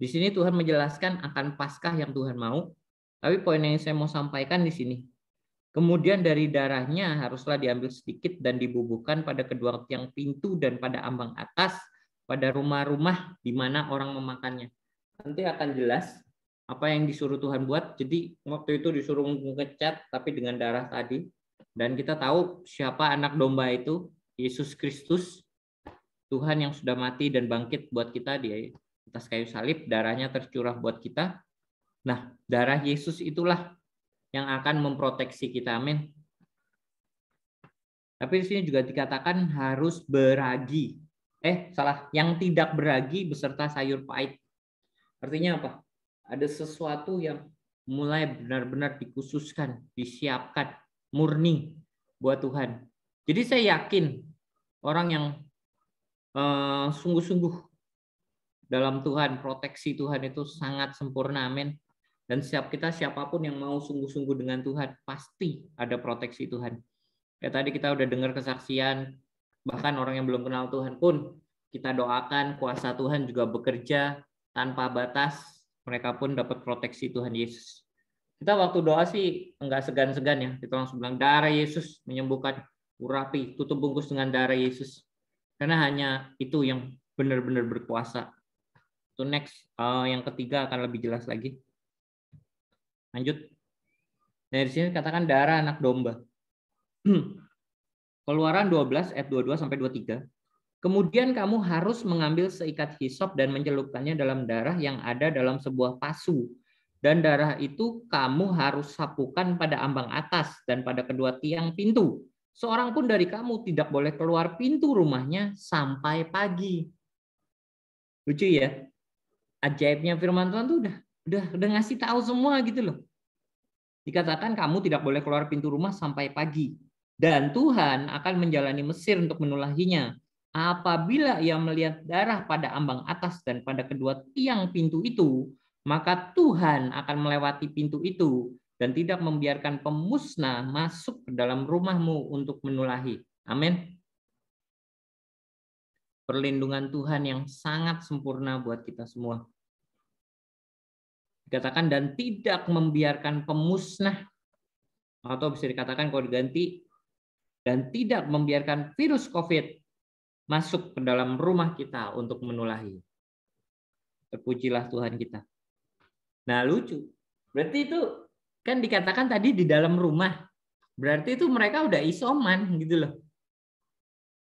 di sini Tuhan menjelaskan akan Paskah yang Tuhan mau. Tapi poin yang saya mau sampaikan di sini. Kemudian dari darahnya haruslah diambil sedikit dan dibubuhkan pada kedua tiang pintu dan pada ambang atas, pada rumah-rumah di mana orang memakannya. Nanti akan jelas apa yang disuruh Tuhan buat. Jadi waktu itu disuruh ngecat tapi dengan darah tadi. Dan kita tahu siapa anak domba itu, Yesus Kristus, Tuhan yang sudah mati dan bangkit buat kita di atas kayu salib, darahnya tercurah buat kita. Nah, darah Yesus itulah yang akan memproteksi kita. Amin. Tapi di sini juga dikatakan harus beragi. Yang tidak beragi beserta sayur pahit. Artinya apa? Ada sesuatu yang mulai benar-benar dikhususkan, disiapkan, murni buat Tuhan. Jadi saya yakin orang yang sungguh-sungguh dalam Tuhan, proteksi Tuhan itu sangat sempurna, amin. Dan siapapun yang mau sungguh-sungguh dengan Tuhan, pasti ada proteksi Tuhan. Kayak tadi kita udah dengar kesaksian, bahkan orang yang belum kenal Tuhan pun kita doakan kuasa Tuhan juga bekerja tanpa batas, mereka pun dapat proteksi Tuhan Yesus. Kita waktu doa sih enggak segan-segan ya, kita langsung bilang darah Yesus menyembuhkan, urapi, tutup bungkus dengan darah Yesus. Karena hanya itu yang benar-benar berkuasa. Itu next, yang ketiga akan lebih jelas lagi. Lanjut. Dari sini katakan darah anak domba. Keluaran 12 ayat 22 sampai 23. Kemudian kamu harus mengambil seikat hisop dan mencelupkannya dalam darah yang ada dalam sebuah pasu. Dan darah itu kamu harus sapukan pada ambang atas dan pada kedua tiang pintu. Seorang pun dari kamu tidak boleh keluar pintu rumahnya sampai pagi. Lucu ya? Ajaibnya firman Tuhan tuh udah ngasih tahu semua gitu loh. Dikatakan kamu tidak boleh keluar pintu rumah sampai pagi. Dan Tuhan akan menjalani Mesir untuk menulahinya. Apabila ia melihat darah pada ambang atas dan pada kedua tiang pintu itu, maka Tuhan akan melewati pintu itu dan tidak membiarkan pemusnah masuk ke dalam rumahmu untuk menulahi. Amin. Perlindungan Tuhan yang sangat sempurna buat kita semua. Dikatakan dan tidak membiarkan pemusnah, atau bisa dikatakan kalau diganti, dan tidak membiarkan virus COVID masuk ke dalam rumah kita untuk menulahi. Terpujilah Tuhan kita. Nah lucu, berarti itu kan dikatakan tadi di dalam rumah, berarti itu mereka udah isoman gitu loh.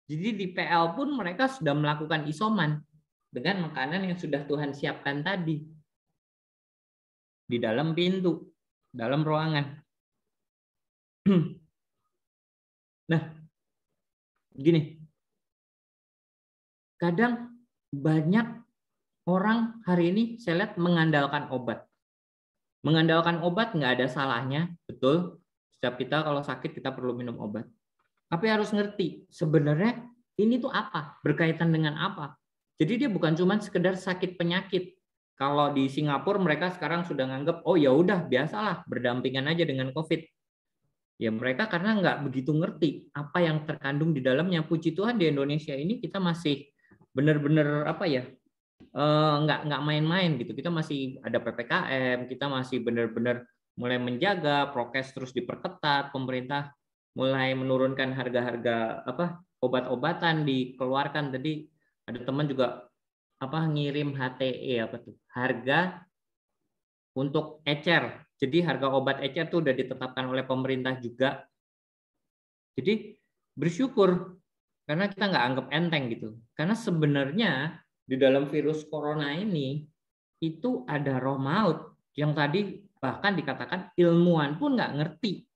Jadi di PL pun mereka sudah melakukan isoman dengan makanan yang sudah Tuhan siapkan tadi. Di dalam pintu, dalam ruangan. Nah, gini. Kadang banyak orang hari ini saya lihat mengandalkan obat. Mengandalkan obat nggak ada salahnya, betul. Setiap kita kalau sakit kita perlu minum obat. Tapi harus ngerti sebenarnya ini tuh apa, berkaitan dengan apa. Jadi dia bukan cuma sekedar sakit penyakit. Kalau di Singapura mereka sekarang sudah nganggap, oh ya udah biasalah berdampingan aja dengan COVID. Ya mereka karena nggak begitu ngerti apa yang terkandung di dalamnya. Puji Tuhan di Indonesia ini kita masih benar-benar apa ya, nggak main-main gitu. Kita masih ada PPKM, kita masih benar-benar mulai menjaga prokes terus diperketat, pemerintah mulai menurunkan harga-harga obat-obatan dikeluarkan. Tadi ada teman juga ngirim HTE harga untuk ecer. Jadi harga obat ecer itu udah ditetapkan oleh pemerintah juga. Jadi bersyukur karena kita nggak anggap enteng gitu. Karena sebenarnya di dalam virus corona ini itu ada roh maut yang tadi bahkan dikatakan ilmuwan pun nggak ngerti.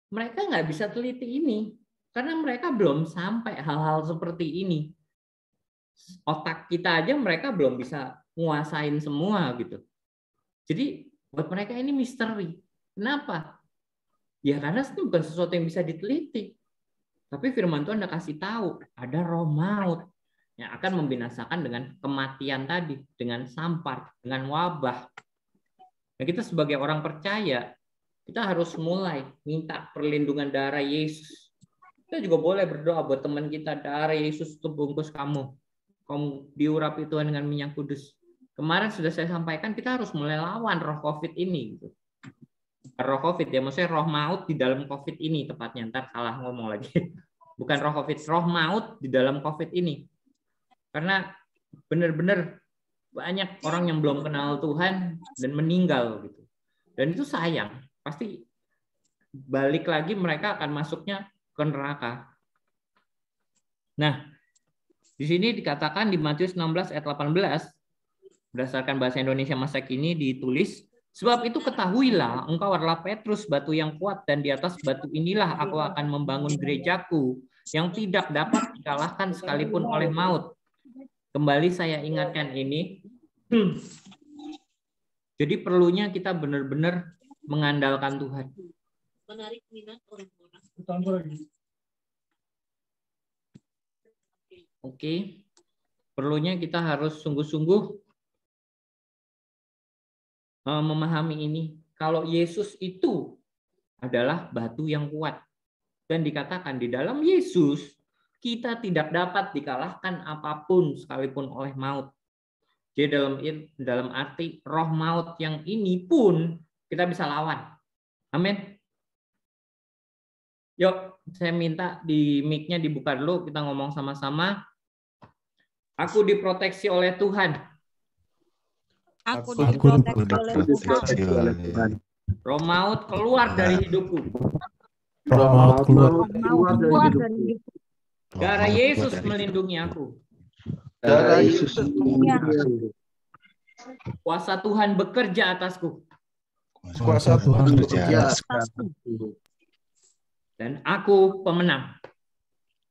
Mereka nggak bisa teliti ini karena mereka belum sampai hal-hal seperti ini. Otak kita aja mereka belum bisa nguasain semua gitu. Jadi buat mereka ini misteri. Kenapa? Ya karena itu bukan sesuatu yang bisa diteliti. Tapi firman Tuhan udah kasih tahu ada roh maut yang akan membinasakan dengan kematian tadi, dengan sampar, dengan wabah. Nah, kita sebagai orang percaya, kita harus mulai minta perlindungan darah Yesus. Kita juga boleh berdoa buat teman kita, darah Yesus itu bungkus kamu diurapi Tuhan dengan minyak kudus. Kemarin sudah saya sampaikan kita harus mulai lawan roh COVID ini. Gitu. Roh COVID ya, maksudnya roh maut di dalam COVID ini tepatnya. Ntar salah ngomong lagi. Bukan roh COVID, roh maut di dalam COVID ini. Karena benar-benar banyak orang yang belum kenal Tuhan dan meninggal gitu. Dan itu sayang. Pasti balik lagi mereka akan masuknya ke neraka. Nah, di sini dikatakan di Matius 16 ayat 18 berdasarkan bahasa Indonesia masa kini ditulis, sebab itu ketahuilah engkau adalah Petrus, batu yang kuat, dan di atas batu inilah aku akan membangun gerejaku yang tidak dapat dikalahkan sekalipun oleh maut. Kembali saya ingatkan ini. Jadi perlunya kita benar-benar mengandalkan Tuhan. Menarik minat orang-orang. Oke. perlunya kita harus sungguh-sungguh memahami ini. Kalau Yesus itu adalah batu yang kuat. Dan dikatakan di dalam Yesus, kita tidak dapat dikalahkan apapun sekalipun oleh maut. Jadi dalam arti roh maut yang ini pun kita bisa lawan. Amin. Yuk, saya minta di mic-nya dibuka dulu, kita ngomong sama-sama. Aku diproteksi oleh Tuhan. Aku diproteksi oleh Tuhan. Roh maut keluar dari hidupku. Roh maut keluar. dari hidupku. Darah Yesus melindungi aku. Darah Yesus. Kuasa Tuhan bekerja atasku. Kuasa Tuhan bekerja. Dan aku pemenang.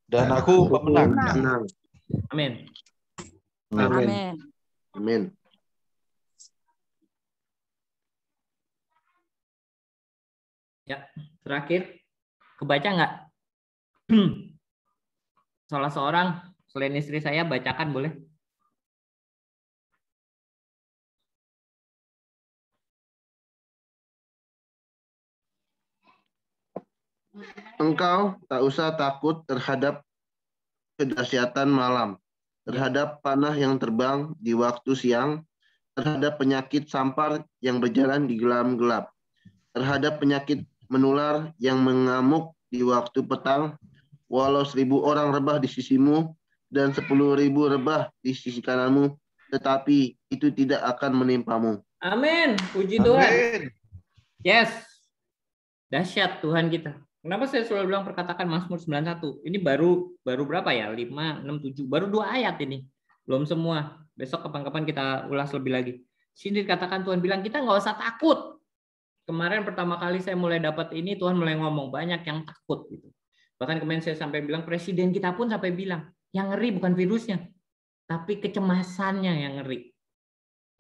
Dan aku pemenang. Amin. Amin. Amin. Ya, terakhir. Kebaca nggak? Salah seorang, selain istri saya, bacakan boleh? Engkau tak usah takut terhadap kedahsyatan malam, terhadap panah yang terbang di waktu siang, terhadap penyakit sampar yang berjalan di gelap, terhadap penyakit menular yang mengamuk di waktu petang, walau 1.000 orang rebah di sisimu dan 10.000 rebah di sisi kananmu, tetapi itu tidak akan menimpamu. Amin. Puji Tuhan. Yes. Dahsyat Tuhan kita. Kenapa saya selalu bilang perkatakan Mazmur 91? Ini baru berapa ya? 5, 6, 7. Baru 2 ayat ini. Belum semua. Besok kapan-kapan kita ulas lebih lagi. Sini dikatakan Tuhan bilang kita nggak usah takut. Kemarin pertama kali saya mulai dapat ini, Tuhan mulai ngomong banyak yang takut gitu. Bahkan kemarin saya sampai bilang, presiden kita pun sampai bilang, yang ngeri bukan virusnya, tapi kecemasannya yang ngeri.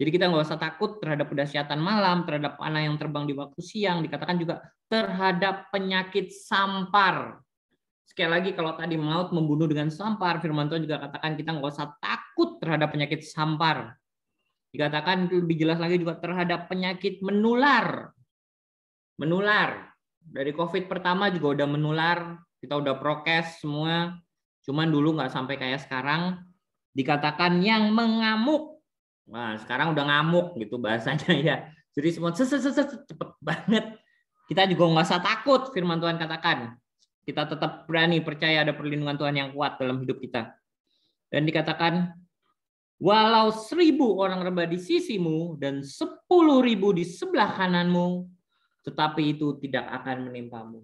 Jadi kita nggak usah takut terhadap kedahsyatan malam, terhadap panah yang terbang di waktu siang, dikatakan juga terhadap penyakit sampar. Sekali lagi kalau tadi maut membunuh dengan sampar, firman Tuhan juga katakan kita nggak usah takut terhadap penyakit sampar. Dikatakan lebih jelas lagi juga terhadap penyakit menular. Menular. Dari COVID pertama juga udah menular, kita udah prokes semua. Cuman dulu nggak sampai kayak sekarang. Dikatakan yang mengamuk. Nah, sekarang udah ngamuk gitu bahasanya ya. Jadi semua cepet banget. Kita juga nggak usah takut, firman Tuhan katakan. Kita tetap berani percaya ada perlindungan Tuhan yang kuat dalam hidup kita. Dan dikatakan, walau 1.000 orang rebah di sisimu dan 10.000 di sebelah kananmu, tetapi itu tidak akan menimpamu.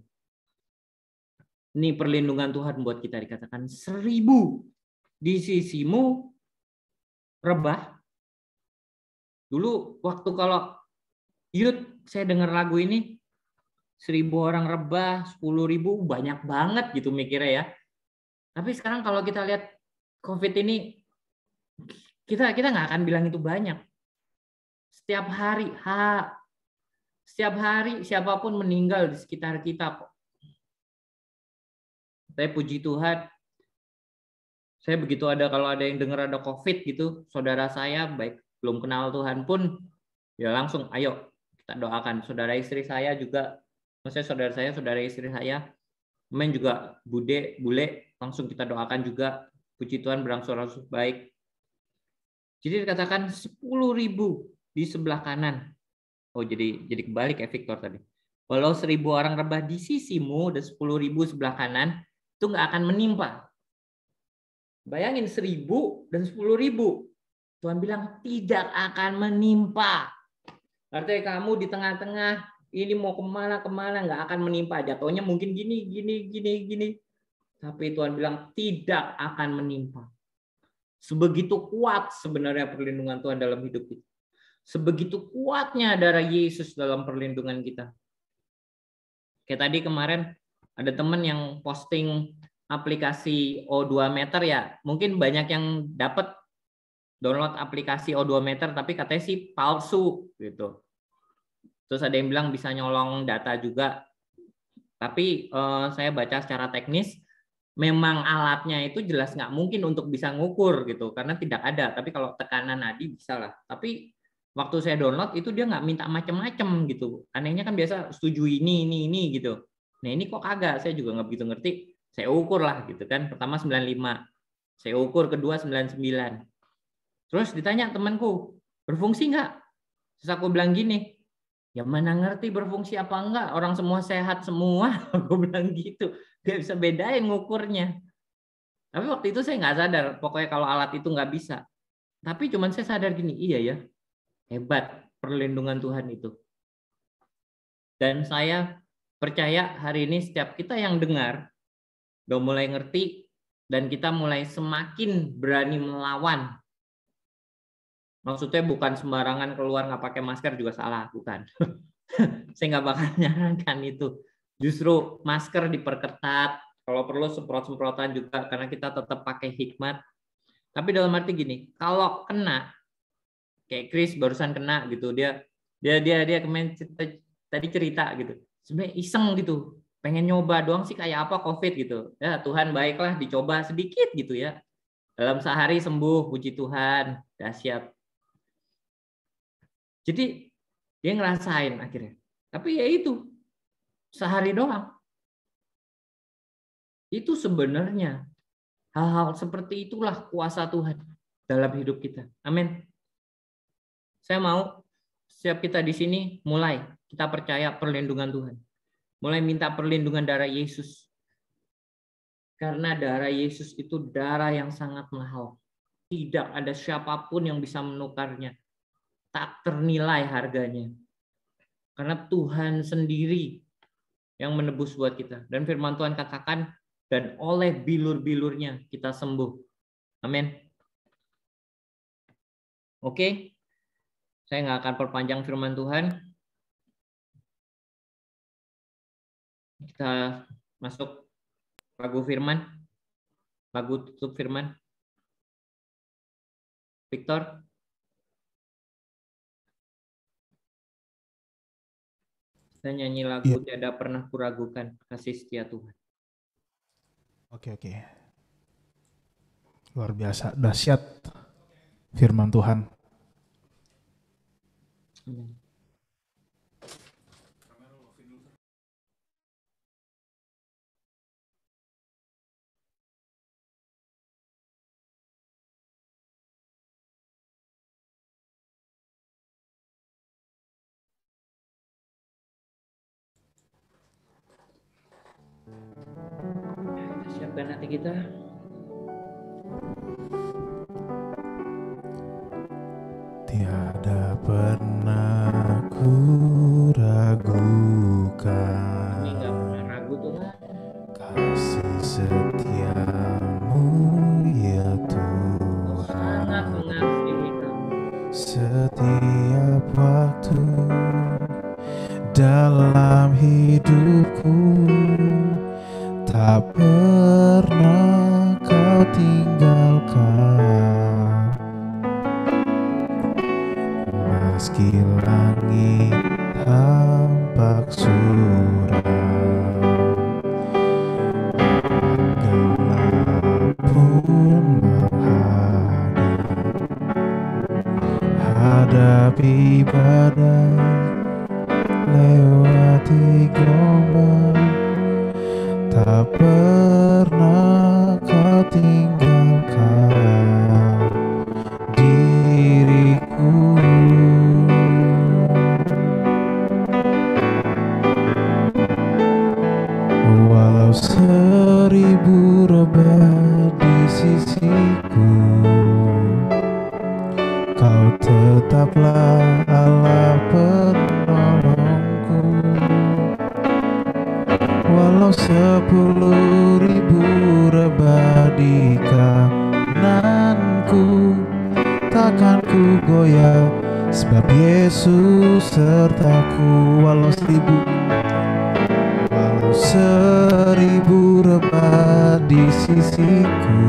Ini perlindungan Tuhan buat kita, dikatakan 1.000 di sisimu rebah. Dulu waktu kalau youth saya dengar lagu ini 1.000 orang rebah, 10.000 banyak banget gitu mikirnya ya. Tapi sekarang kalau kita lihat COVID ini kita nggak akan bilang itu banyak. Setiap hari siapapun meninggal di sekitar kita kok. Saya puji Tuhan. Saya begitu kalau ada yang dengar ada COVID gitu, saudara saya baik belum kenal Tuhan pun ya langsung ayo kita doakan. Saudara istri saya juga, maksudnya saudara istri saya, main juga bule langsung kita doakan juga. Puji Tuhan berangsur-angsur baik. Jadi dikatakan 10.000 di sebelah kanan. Oh jadi kebalik ya Victor tadi. Walau 1.000 orang rebah di sisimu dan 10.000 sebelah kanan, itu nggak akan menimpa. Bayangin 1.000 dan 10.000. Tuhan bilang tidak akan menimpa. Artinya kamu di tengah-tengah ini mau kemana nggak akan menimpa. Jatuhnya mungkin gini. Tapi Tuhan bilang tidak akan menimpa. Sebegitu kuat sebenarnya perlindungan Tuhan dalam hidup kita. Sebegitu kuatnya darah Yesus dalam perlindungan kita. Kayak tadi kemarin ada teman yang posting aplikasi O2 meter ya. Mungkin banyak yang dapat download aplikasi O2 meter tapi katanya sih palsu gitu. Terus ada yang bilang bisa nyolong data juga. Tapi saya baca secara teknis memang alatnya itu jelas nggak mungkin untuk bisa ngukur gitu, karena tidak ada. Tapi kalau tekanan nadi bisa lah. Tapi waktu saya download itu dia nggak minta macam-macam gitu. Anehnya kan biasa setuju ini gitu. Nah ini kok kagak, saya juga nggak begitu ngerti. Saya ukur lah gitu kan. Pertama 95, saya ukur kedua 99. Terus ditanya temanku, berfungsi nggak? Terus aku bilang gini, ya mana ngerti berfungsi apa enggak, orang semua sehat semua. Aku bilang gitu, gak bisa bedain ngukurnya. Tapi waktu itu saya nggak sadar, pokoknya kalau alat itu nggak bisa. Tapi cuman saya sadar gini, iya ya, hebat perlindungan Tuhan itu. Dan saya percaya hari ini setiap kita yang dengar, udah mulai ngerti, dan kita mulai semakin berani melawan. Maksudnya bukan sembarangan keluar nggak pakai masker juga salah, bukan. Saya nggak bakal nyarankan itu. Justru masker diperketat, kalau perlu semprot-semprotan juga, karena kita tetap pakai hikmat. Tapi dalam arti gini, kalau kena, kayak Chris barusan kena gitu, dia kemarin tadi cerita gitu, sebenarnya iseng gitu, pengen nyoba doang sih kayak apa COVID gitu. Ya Tuhan baiklah, dicoba sedikit gitu ya. Dalam sehari sembuh, puji Tuhan, dahsyat. Jadi dia ngerasain akhirnya. Tapi ya itu, sehari doang. Itu sebenarnya hal-hal seperti itulah kuasa Tuhan dalam hidup kita. Amin. Saya mau setiap kita di sini mulai kita percaya perlindungan Tuhan. Mulai minta perlindungan darah Yesus. Karena darah Yesus itu darah yang sangat mahal. Tidak ada siapapun yang bisa menukarnya. Tak ternilai harganya. Karena Tuhan sendiri yang menebus buat kita. Dan firman Tuhan katakan, dan oleh bilur-bilurnya kita sembuh. Amin. Oke. Saya nggak akan perpanjang firman Tuhan. Kita masuk lagu firman. Lagu tutup firman. Victor. Kita nyanyi lagu Tiada Pernah Kuragukan Kasih Setia Tuhan. Oke. Luar biasa, dahsyat firman Tuhan. Siapkan hati kita. Tiada pernah ku ragukan. Ini nggak pernah ragu Tuhan. Kasih setiamu ya Tuhan. Sangat mengasihi kami. Setiap waktu dalam hidupku, tak pernah kau tinggalkan. Meski langit tampak suram, gelap pun hadapi badai, lewati gelombang, tak pernah kau tinggalkan diriku. Walau 1000 rebah di sisiku, kau tetaplah Allah penolongku. Walau 10.000 rebah di kananku, takkan ku goyah, sebab Yesus sertaku. Walau 1000 rebah di sisiku,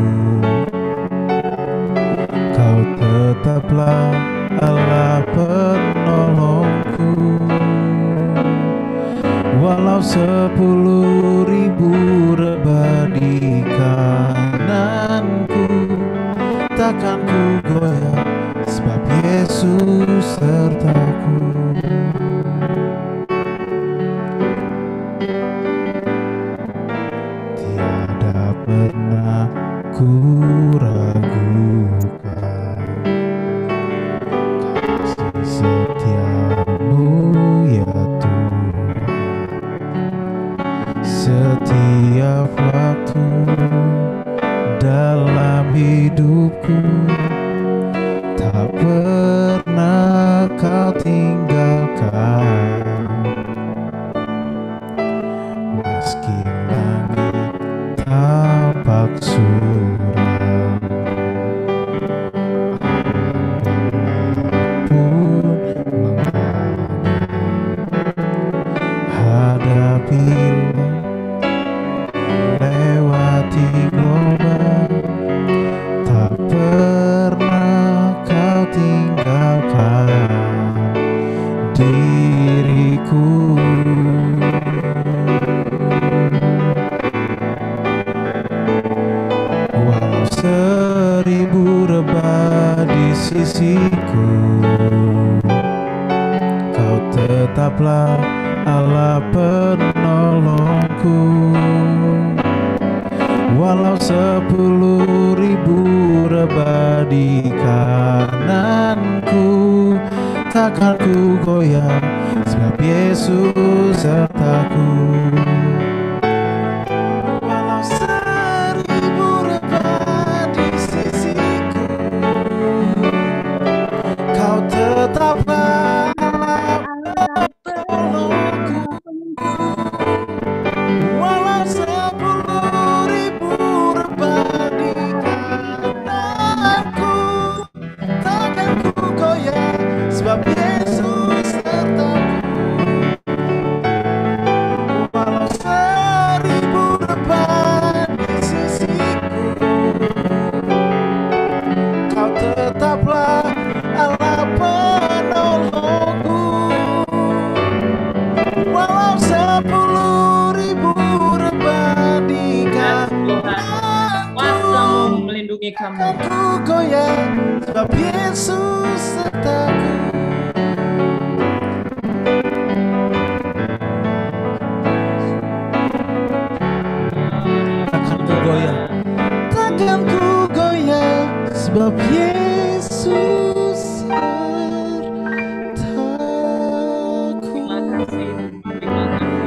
kau tetaplah Allah penolongku. Walau 10.000 rebah di pernah ku ragukan. Kasih setiamu ya Tuhan, setiap waktu dalam hidupku, tak pernah kau tinggalkan. Meski langit tampak suram, pun hadapilah, lewati gelombang, tak pernah kau tinggalkan diriku. Walau 1000 rebah di sisiku, kau tetaplah Allah penolongku. Walau 10.000 rebah di kananku, takkan ku goyah, sebab Yesus sertaku. Walau 1000 rebah di sisiku, kau tetaplah Allah penolongku. Walau 10.000 rebah di kananku, takkan ku goyah, sebab Yesus sertaku. Walau 1000 rebah di sisiku, kau tetaplah Allah penolongku. Walau 10.000 rebah di kananku, Kuasa-Mu melindungi kami. aku goyah, sebab Yesus sertaku. Takkan ku goyah, takkan ku goyah, sebab Yesus sertaku. Terima kasih, terima kasih.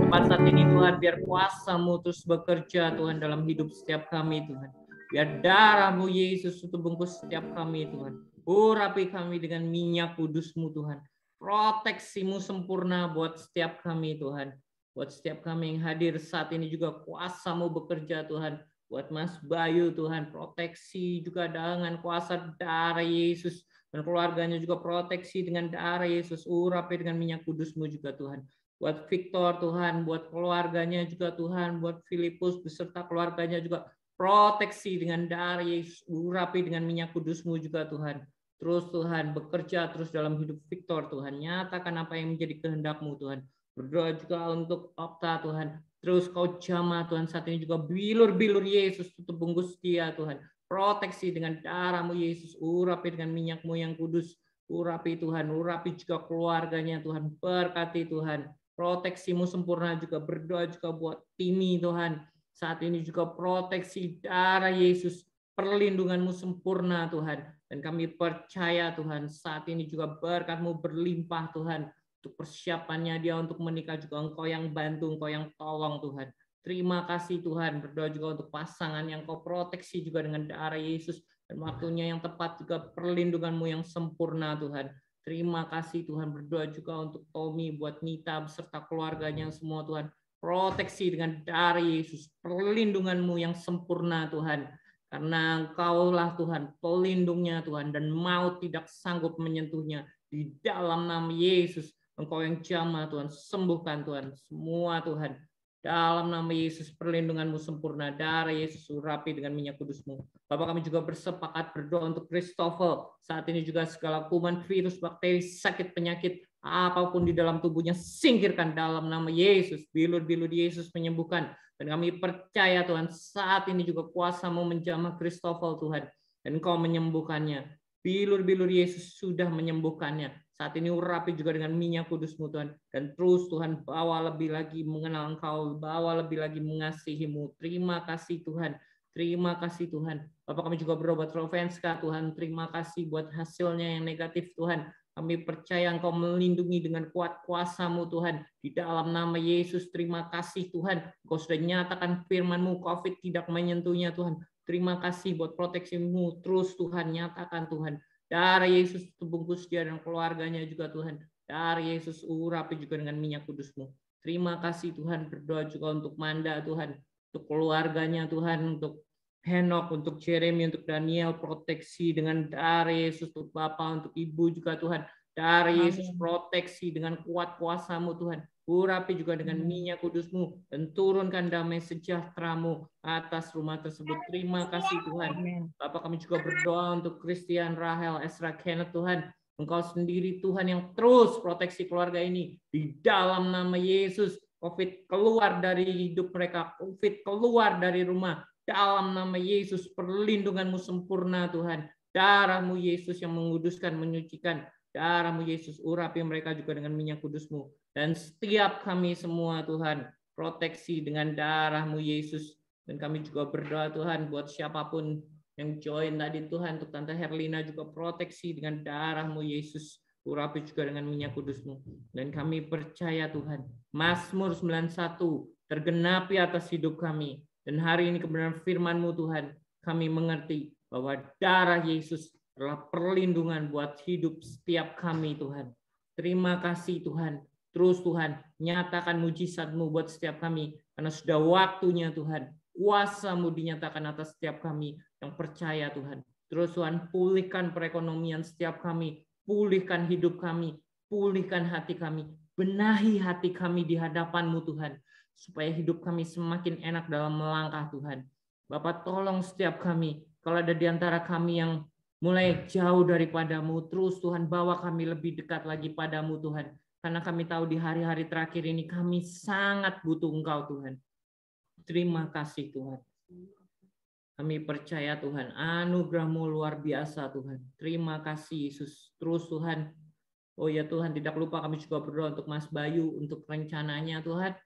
Tepat saat ini Tuhan, biar kuasa-Mu terus bekerja Tuhan dalam hidup setiap kami Tuhan. Biar darah-Mu Yesus itu bungkus setiap kami Tuhan. Urapi kami dengan minyak kudus-Mu Tuhan. Proteksi-Mu sempurna buat setiap kami Tuhan. Buat setiap kami yang hadir saat ini juga kuasa-Mu bekerja Tuhan. Buat Mas Bayu Tuhan, proteksi juga dengan kuasa darah Yesus. Dan keluarganya juga proteksi dengan darah Yesus. Urapi dengan minyak kudus-Mu juga Tuhan. Buat Victor Tuhan, buat keluarganya juga Tuhan, buat Filipus beserta keluarganya juga proteksi dengan darah Yesus, urapi dengan minyak kudus-Mu juga Tuhan. Terus Tuhan bekerja terus dalam hidup Victor Tuhan, nyatakan apa yang menjadi kehendak-Mu Tuhan. Berdoa juga untuk Okta Tuhan, terus Kau jamah Tuhan saat ini juga bilur-bilur Yesus tutup bungkus dia Tuhan. Proteksi dengan darah-Mu Yesus, urapi dengan minyak-Mu yang kudus, urapi Tuhan, urapi juga keluarganya Tuhan, berkati Tuhan. Proteksi-Mu sempurna juga, berdoa juga buat Timi Tuhan. Saat ini juga proteksi darah Yesus, perlindungan-Mu sempurna Tuhan. Dan kami percaya Tuhan, saat ini juga berkat-Mu berlimpah Tuhan. Untuk persiapannya dia untuk menikah juga Engkau yang bantu, Engkau yang tolong Tuhan. Terima kasih Tuhan, berdoa juga untuk pasangan yang Kau proteksi juga dengan darah Yesus. Dan waktunya yang tepat juga perlindungan-Mu yang sempurna Tuhan. Terima kasih Tuhan, berdoa juga untuk Tommy, buat Nita beserta keluarganya semua Tuhan. Proteksi dengan darah Yesus, perlindungan-Mu yang sempurna Tuhan. Karena Engkaulah Tuhan, pelindungnya Tuhan, dan maut tidak sanggup menyentuhnya. Di dalam nama Yesus, Engkau yang jamah Tuhan, sembuhkan Tuhan, semua Tuhan. Dalam nama Yesus, perlindungan-Mu sempurna, darah Yesus urapi dengan minyak kudus-Mu. Bapak, kami juga bersepakat berdoa untuk Christopher. Saat ini juga segala kuman, virus, bakteri, sakit, penyakit, apapun di dalam tubuhnya, singkirkan dalam nama Yesus. Bilur-bilur Yesus menyembuhkan. Dan kami percaya Tuhan, saat ini juga kuasa-Mu menjamah Christopher Tuhan. Dan Engkau menyembuhkannya. Bilur-bilur Yesus sudah menyembuhkannya. Saat ini urapi juga dengan minyak kudus-Mu Tuhan. Dan terus Tuhan bawa lebih lagi mengenal Engkau, bawa lebih lagi mengasihi-Mu. Terima kasih Tuhan. Terima kasih Tuhan. Bapak kami juga berdoa buat Rovenska Tuhan. Terima kasih buat hasilnya yang negatif Tuhan. Kami percaya Engkau melindungi dengan kuat kuasa-Mu Tuhan. Di dalam nama Yesus terima kasih Tuhan. Engkau sudah nyatakan firman-Mu, COVID tidak menyentuhnya Tuhan. Terima kasih buat proteksi-Mu. Terus Tuhan nyatakan Tuhan. Darah Yesus terbungkus dia dan keluarganya juga Tuhan. Darah Yesus urapi juga dengan minyak kudus-Mu. Terima kasih Tuhan. Berdoa juga untuk Manda Tuhan. Untuk keluarganya Tuhan. Untuk Henok, untuk Jeremy, untuk Daniel. Proteksi dengan darah Yesus. Untuk Bapak, untuk Ibu juga Tuhan. Darah Yesus proteksi dengan kuat kuasa-Mu Tuhan. Urapi juga dengan minyak kudus-Mu. Dan turunkan damai sejahtera-Mu atas rumah tersebut. Terima kasih Tuhan. Bapak kami juga berdoa untuk Christian, Rahel, Ezra, Kenneth Tuhan. Engkau sendiri Tuhan yang terus proteksi keluarga ini. Di dalam nama Yesus. COVID keluar dari hidup mereka. COVID keluar dari rumah. Dalam nama Yesus perlindungan-Mu sempurna Tuhan. Darah-Mu Yesus yang menguduskan, menyucikan. Darah-Mu Yesus urapi mereka juga dengan minyak kudus-Mu. Dan setiap kami semua Tuhan, proteksi dengan darah-Mu Yesus. Dan kami juga berdoa Tuhan buat siapapun yang join tadi Tuhan, untuk Tante Herlina juga proteksi dengan darah-Mu Yesus. Urapi juga dengan minyak kudus-Mu. Dan kami percaya Tuhan, Mazmur 91 tergenapi atas hidup kami. Dan hari ini kebenaran firman-Mu Tuhan, kami mengerti bahwa darah Yesus adalah perlindungan buat hidup setiap kami Tuhan. Terima kasih Tuhan. Terus Tuhan, nyatakan mujizat-Mu buat setiap kami. Karena sudah waktunya Tuhan. Kuasa-Mu dinyatakan atas setiap kami yang percaya Tuhan. Terus Tuhan, pulihkan perekonomian setiap kami. Pulihkan hidup kami. Pulihkan hati kami. Benahi hati kami di hadapan-Mu Tuhan. Supaya hidup kami semakin enak dalam melangkah Tuhan. Bapak tolong setiap kami. Kalau ada di antara kami yang mulai jauh daripada-Mu, terus Tuhan bawa kami lebih dekat lagi pada-Mu Tuhan. Karena kami tahu di hari-hari terakhir ini kami sangat butuh Engkau Tuhan. Terima kasih Tuhan. Kami percaya Tuhan, anugerah-Mu luar biasa Tuhan. Terima kasih Yesus. Terus Tuhan, oh ya Tuhan, tidak lupa kami juga berdoa untuk Mas Bayu, untuk rencananya Tuhan,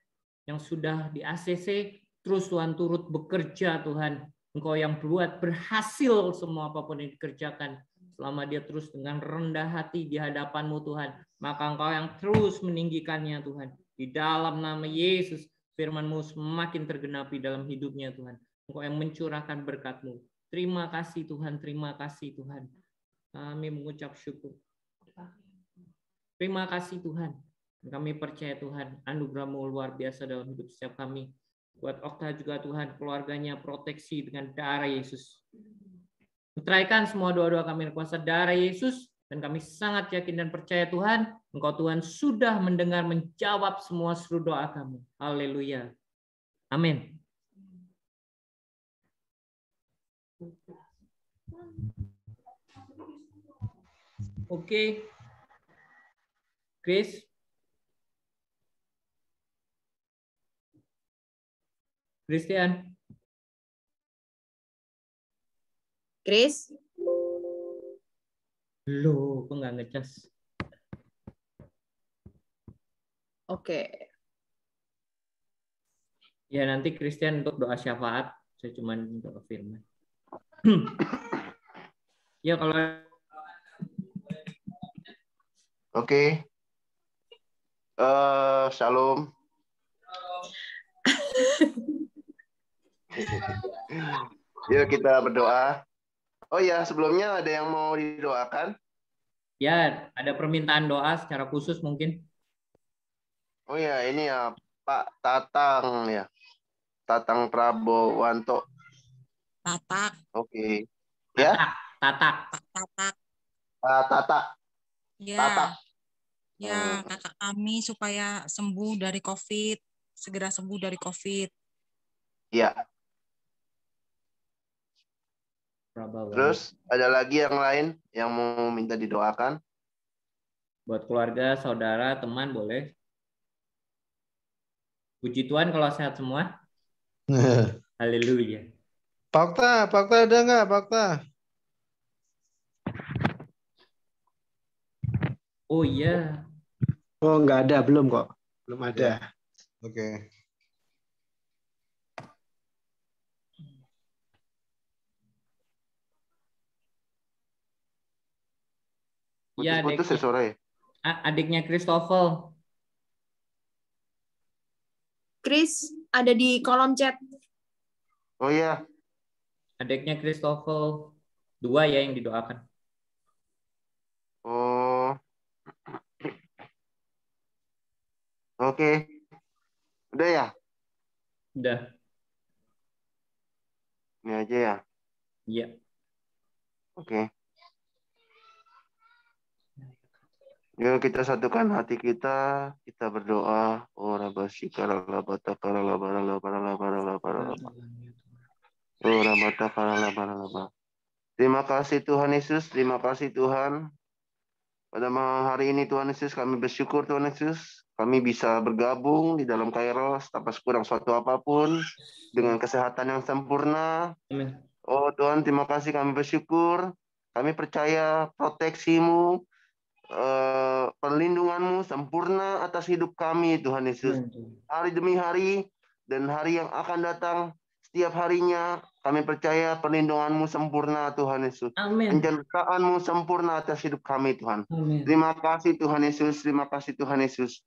yang sudah di ACC. Terus Tuhan turut bekerja Tuhan. Engkau yang buat berhasil semua apapun yang dikerjakan. Selama dia terus dengan rendah hati di hadapan-Mu Tuhan. Maka Engkau yang terus meninggikannya Tuhan. Di dalam nama Yesus, firman-Mu semakin tergenapi dalam hidupnya Tuhan. Engkau yang mencurahkan berkat-Mu. Terima kasih Tuhan, terima kasih Tuhan. Kami mengucap syukur. Terima kasih Tuhan. Kami percaya Tuhan, anugerah-Mu luar biasa dalam hidup setiap kami. Buat Okta juga Tuhan, keluarganya proteksi dengan darah Yesus. Meteraikan semua doa-doa kami dengan kuasa darah Yesus. Dan kami sangat yakin dan percaya Tuhan, Engkau Tuhan sudah mendengar, menjawab semua seluruh doa kami. Haleluya. Amin. Oke. Chris. Christian. Chris. Loh, kok nggak ngecas? Oke. Ya, nanti Christian untuk doa syafaat. Saya cuma doa firman. Ya, kalau... Oke. Shalom. Yuk kita berdoa. Oh ya, sebelumnya ada yang mau didoakan? Ya, ada permintaan doa secara khusus mungkin. Oh ya, ini ya Pak Tatang ya. Tatang Prabowanto. Tatak. Oke. Ya? Tatak. Tatak. Tatak. Ya. Tatak. Ya, kakak kami supaya sembuh dari COVID. Segera sembuh dari COVID. Ya. Terus ada lagi yang lain yang mau minta didoakan? Buat keluarga, saudara, teman boleh. Puji Tuhan kalau sehat semua. Haleluya. Fakta ada nggak Fakta? Oh iya. Oh, nggak ada, belum kok. Belum ada. Oke. Ya, Putus-putus ya sore. adiknya Christopher. Chris, ada di kolom chat. Oh iya. Adiknya Christopher. 2 ya yang didoakan. Oh. Oke. Udah ya? Udah. Ini aja ya. Iya. Oke. Yuk kita satukan hati kita berdoa. Oh rabasi karala bata karala barala barala barala barala. Oh rabata karala barala. Terima kasih Tuhan Yesus, terima kasih Tuhan. Pada malam hari ini Tuhan Yesus kami bersyukur Tuhan Yesus. Kami bisa bergabung di dalam Kairos tanpa kurang suatu apapun. Dengan kesehatan yang sempurna. Amin. Oh Tuhan terima kasih kami bersyukur. Kami percaya proteksi-Mu, perlindungan-Mu sempurna atas hidup kami Tuhan Yesus. Hari demi hari dan hari yang akan datang. Setiap harinya kami percaya perlindungan-Mu sempurna Tuhan Yesus. Amin. Penjagaan-Mu sempurna atas hidup kami Tuhan. Amin. Terima kasih Tuhan Yesus. Terima kasih Tuhan Yesus.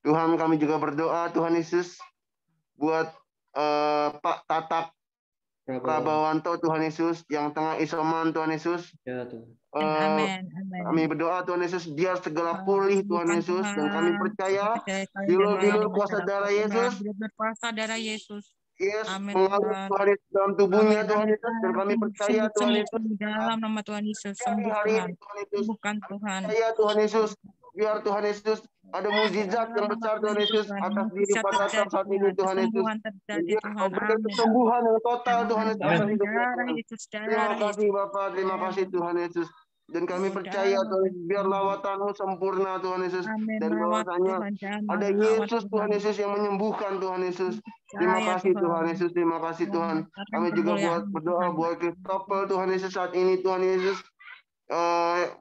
Tuhan kami juga berdoa Tuhan Yesus. Buat Pak Tatak Prabawanto Tuhan Yesus. Yang tengah isoman Tuhan Yesus. Ya, Tuhan. Amin. Kami berdoa Tuhan Yesus. Biar segera pulih Tuhan Yesus. Dan kami percaya bilur-bilur kuasa darah Yesus. Berkuasa darah Yesus. Yes, Amin, mengalir Tuhan. Tuhan Yesus dalam tubuhnya Amin. Tuhan Yesus. Dan kami percaya Tuhan Yesus. Di dalam nama Tuhan Yesus. Sembuh Hari Tuhan. ini Tuhan Yesus. Sembuhkan Tuhan. Percaya Tuhan Yesus. Biar Tuhan Yesus ada mukjizat yang besar Tuhan Yesus atas diri Pak Tatak saat ini Tuhan Yesus. Kesembuhan terjadi Biar Tuhan. kau berikan Amin. kesembuhan yang total Tuhan Yesus atas Amin. hidupnya Darah Tuhan. Yesus. Terima Darah kasih Yesus. Bapak, terima kasih Tuhan Yesus. Dan kami percaya Tuhan Yesus, biar lawatan-Mu sempurna Tuhan Yesus. Amin. Dan Lawat bahwasanya Tuhan. Jangan ada lawat Yesus Tuhan Tuhan. Yesus yang menyembuhkan Tuhan Yesus. Terima Percaya kasih Tuhan. Tuhan Yesus, terima kasih Tuhan. Kami juga buat berdoa buat Christopher Tuhan Yesus saat ini Tuhan Yesus.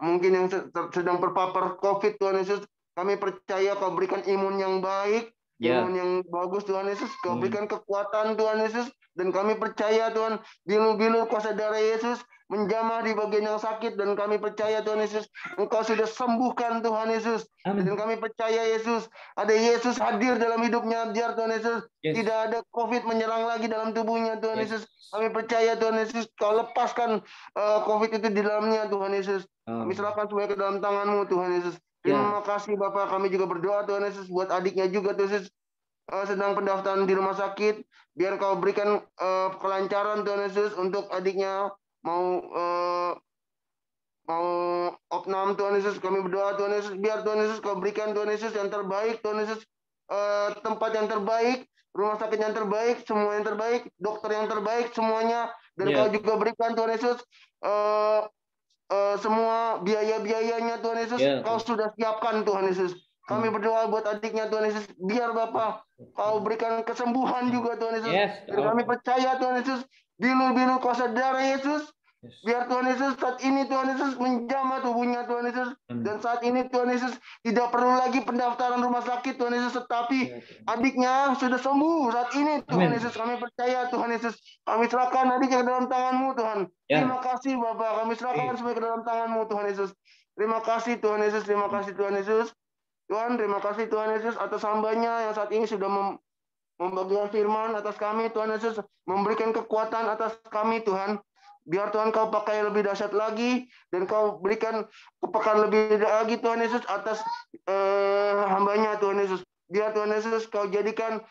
Mungkin yang sedang terpapar COVID Tuhan Yesus. Kami percaya Kau berikan imun yang baik. Imun yang bagus Tuhan Yesus. Kau berikan kekuatan Tuhan Yesus. Dan kami percaya Tuhan, bilur-bilur kuasa darah Yesus menjamah di bagian yang sakit. Dan kami percaya Tuhan Yesus, Engkau sudah sembuhkan Tuhan Yesus. Amin. Dan kami percaya Yesus, ada Yesus hadir dalam hidupnya. Biar Tuhan Yesus, tidak ada COVID menyerang lagi dalam tubuhnya Tuhan Yesus. Kami percaya Tuhan Yesus, Kau lepaskan COVID itu di dalamnya Tuhan Yesus. Kami serahkan semuanya ke dalam tangan-Mu Tuhan Yesus. Terima kasih Bapak, kami juga berdoa Tuhan Yesus buat adiknya juga Tuhan Yesus. Sedang pendaftaran di rumah sakit, biar Kau berikan kelancaran Tuhan Yesus untuk adiknya mau opnam Tuhan Yesus. Kami berdoa Tuhan Yesus, biar Tuhan Yesus Kau berikan Tuhan Yesus yang terbaik Tuhan Yesus, tempat yang terbaik, rumah sakit yang terbaik, semua yang terbaik, dokter yang terbaik semuanya. Dan Kau juga berikan Tuhan Yesus semua biaya-biayanya Tuhan Yesus. Kau sudah siapkan Tuhan Yesus. Kami berdoa buat adiknya Tuhan Yesus. Biar Bapak Kau berikan kesembuhan juga Tuhan Yesus. Dan kami percaya Tuhan Yesus, bilur-bilur kuasa darah Yesus. Biar Tuhan Yesus saat ini Tuhan Yesus menjamah tubuhnya Tuhan Yesus. Dan saat ini Tuhan Yesus tidak perlu lagi pendaftaran rumah sakit Tuhan Yesus. Tetapi adiknya sudah sembuh saat ini Tuhan Yesus. Kami percaya Tuhan Yesus. Kami serahkan adiknya ke dalam tangan-Mu Tuhan. Terima kasih Bapak. Kami serahkan semua ke dalam tangan-Mu Tuhan Yesus. Terima kasih Tuhan Yesus. Terima kasih Tuhan Yesus. Tuhan, terima kasih Tuhan Yesus atas hamba-Nya yang saat ini sudah membagikan firman atas kami Tuhan Yesus. Memberikan kekuatan atas kami Tuhan. Biar Tuhan Kau pakai lebih dahsyat lagi. Dan Kau berikan kepekaan lebih lagi Tuhan Yesus atas hamba-Nya Tuhan Yesus. Biar Tuhan Yesus Kau jadikan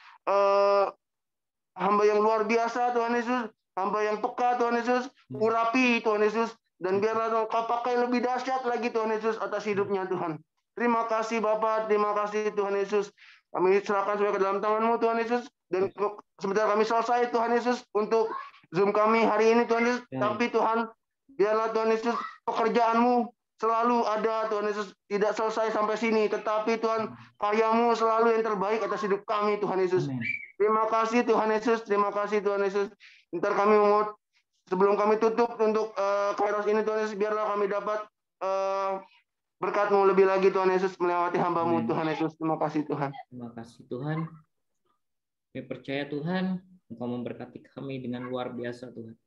hamba yang luar biasa Tuhan Yesus. Hamba yang peka Tuhan Yesus. Urapi Tuhan Yesus. Dan biarlah Kau pakai lebih dahsyat lagi Tuhan Yesus atas hidupnya Tuhan. Terima kasih Bapak, terima kasih Tuhan Yesus. Kami serahkan semua ke dalam tangan-Mu Tuhan Yesus. Dan sebentar kami selesai Tuhan Yesus untuk Zoom kami hari ini Tuhan Yesus. Tapi Tuhan, biarlah Tuhan Yesus pekerjaan-Mu selalu ada Tuhan Yesus. Tidak selesai sampai sini. Tetapi Tuhan, karya-Mu selalu yang terbaik atas hidup kami Tuhan Yesus. Terima kasih Tuhan Yesus, terima kasih Tuhan Yesus. Ntar kami mau, sebelum kami tutup untuk Kairos ini Tuhan Yesus, biarlah kami dapat Berkat-Mu lebih lagi Tuhan Yesus melewati hamba-Mu Tuhan Yesus. Terima kasih Tuhan. Terima kasih Tuhan. Kami percaya Tuhan, Engkau memberkati kami dengan luar biasa Tuhan.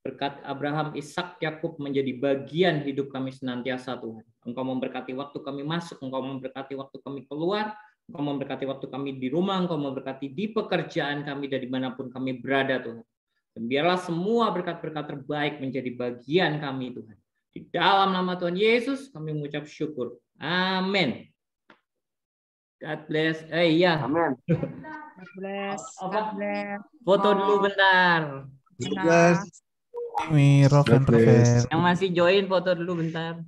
Berkat Abraham, Ishak, Yakub menjadi bagian hidup kami senantiasa Tuhan. Engkau memberkati waktu kami masuk, Engkau memberkati waktu kami keluar, Engkau memberkati waktu kami di rumah, Engkau memberkati di pekerjaan kami dan dimanapun kami berada Tuhan. Dan biarlah semua berkat-berkat terbaik menjadi bagian kami Tuhan. Di dalam nama Tuhan Yesus kami mengucap syukur. Amin. God bless. Iya. Amin. God bless. Apa? God bless. Foto dulu bentar. Benar. Ini Roven. Yang masih join foto dulu bentar.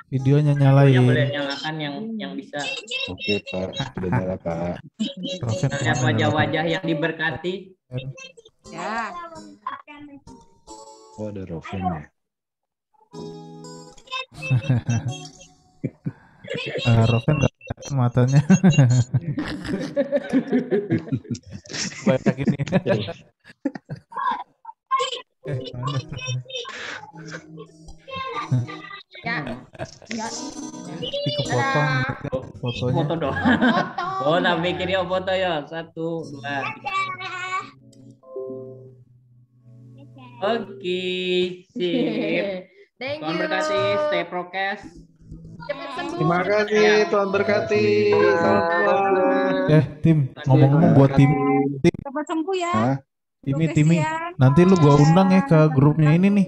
Videonya Yang nyalain. boleh nyalakan yang bisa. Oke Pak, sudah nyala Pak. Roven. Lihat wajah-wajah yang diberkati. Ya. Oh ada Roven ya. Roven nggak kelihatan matanya. Banyak ini. Mana? Ya. Dikepotong fotonya. Foto dong. Oh, nah bikin ya foto ya. 1, 2, 3. Oke, sip. Thank Tuhan you. berkati, stay prokes. Cepet sembuh. Terima kasih, Tuhan berkati. Salam semua. Tim, ngomong-ngomong buat tim Cepat sembuh ya. Hah? Timi, nanti lu gua undang ya ke grupnya ini nih.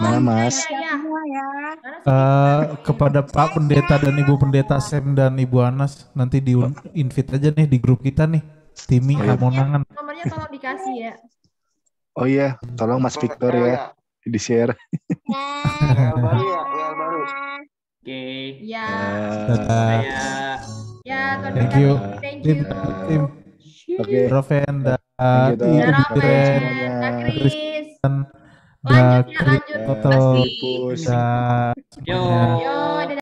Mana Mas? Ya. Semua ya. Kepada Pak Pendeta dan Ibu Pendeta Sam dan Ibu Anas, nanti di invite aja nih di grup kita nih. Timi Harmonangan. Nomornya tolong dikasih ya. Oh iya, tolong Mas Victor ya di share. Baru ya, baru. Oke. Ya. Saya Ya, Tuhan Thank you. berkati. Thank Tim, you. tim Oke. Roven dan Thank you, Tom. Ya, Rafael, semuanya. Kak Kris. dan Lanjut ya, lanjut. Krito Pus. dan Yo. semuanya. Yo, dadah.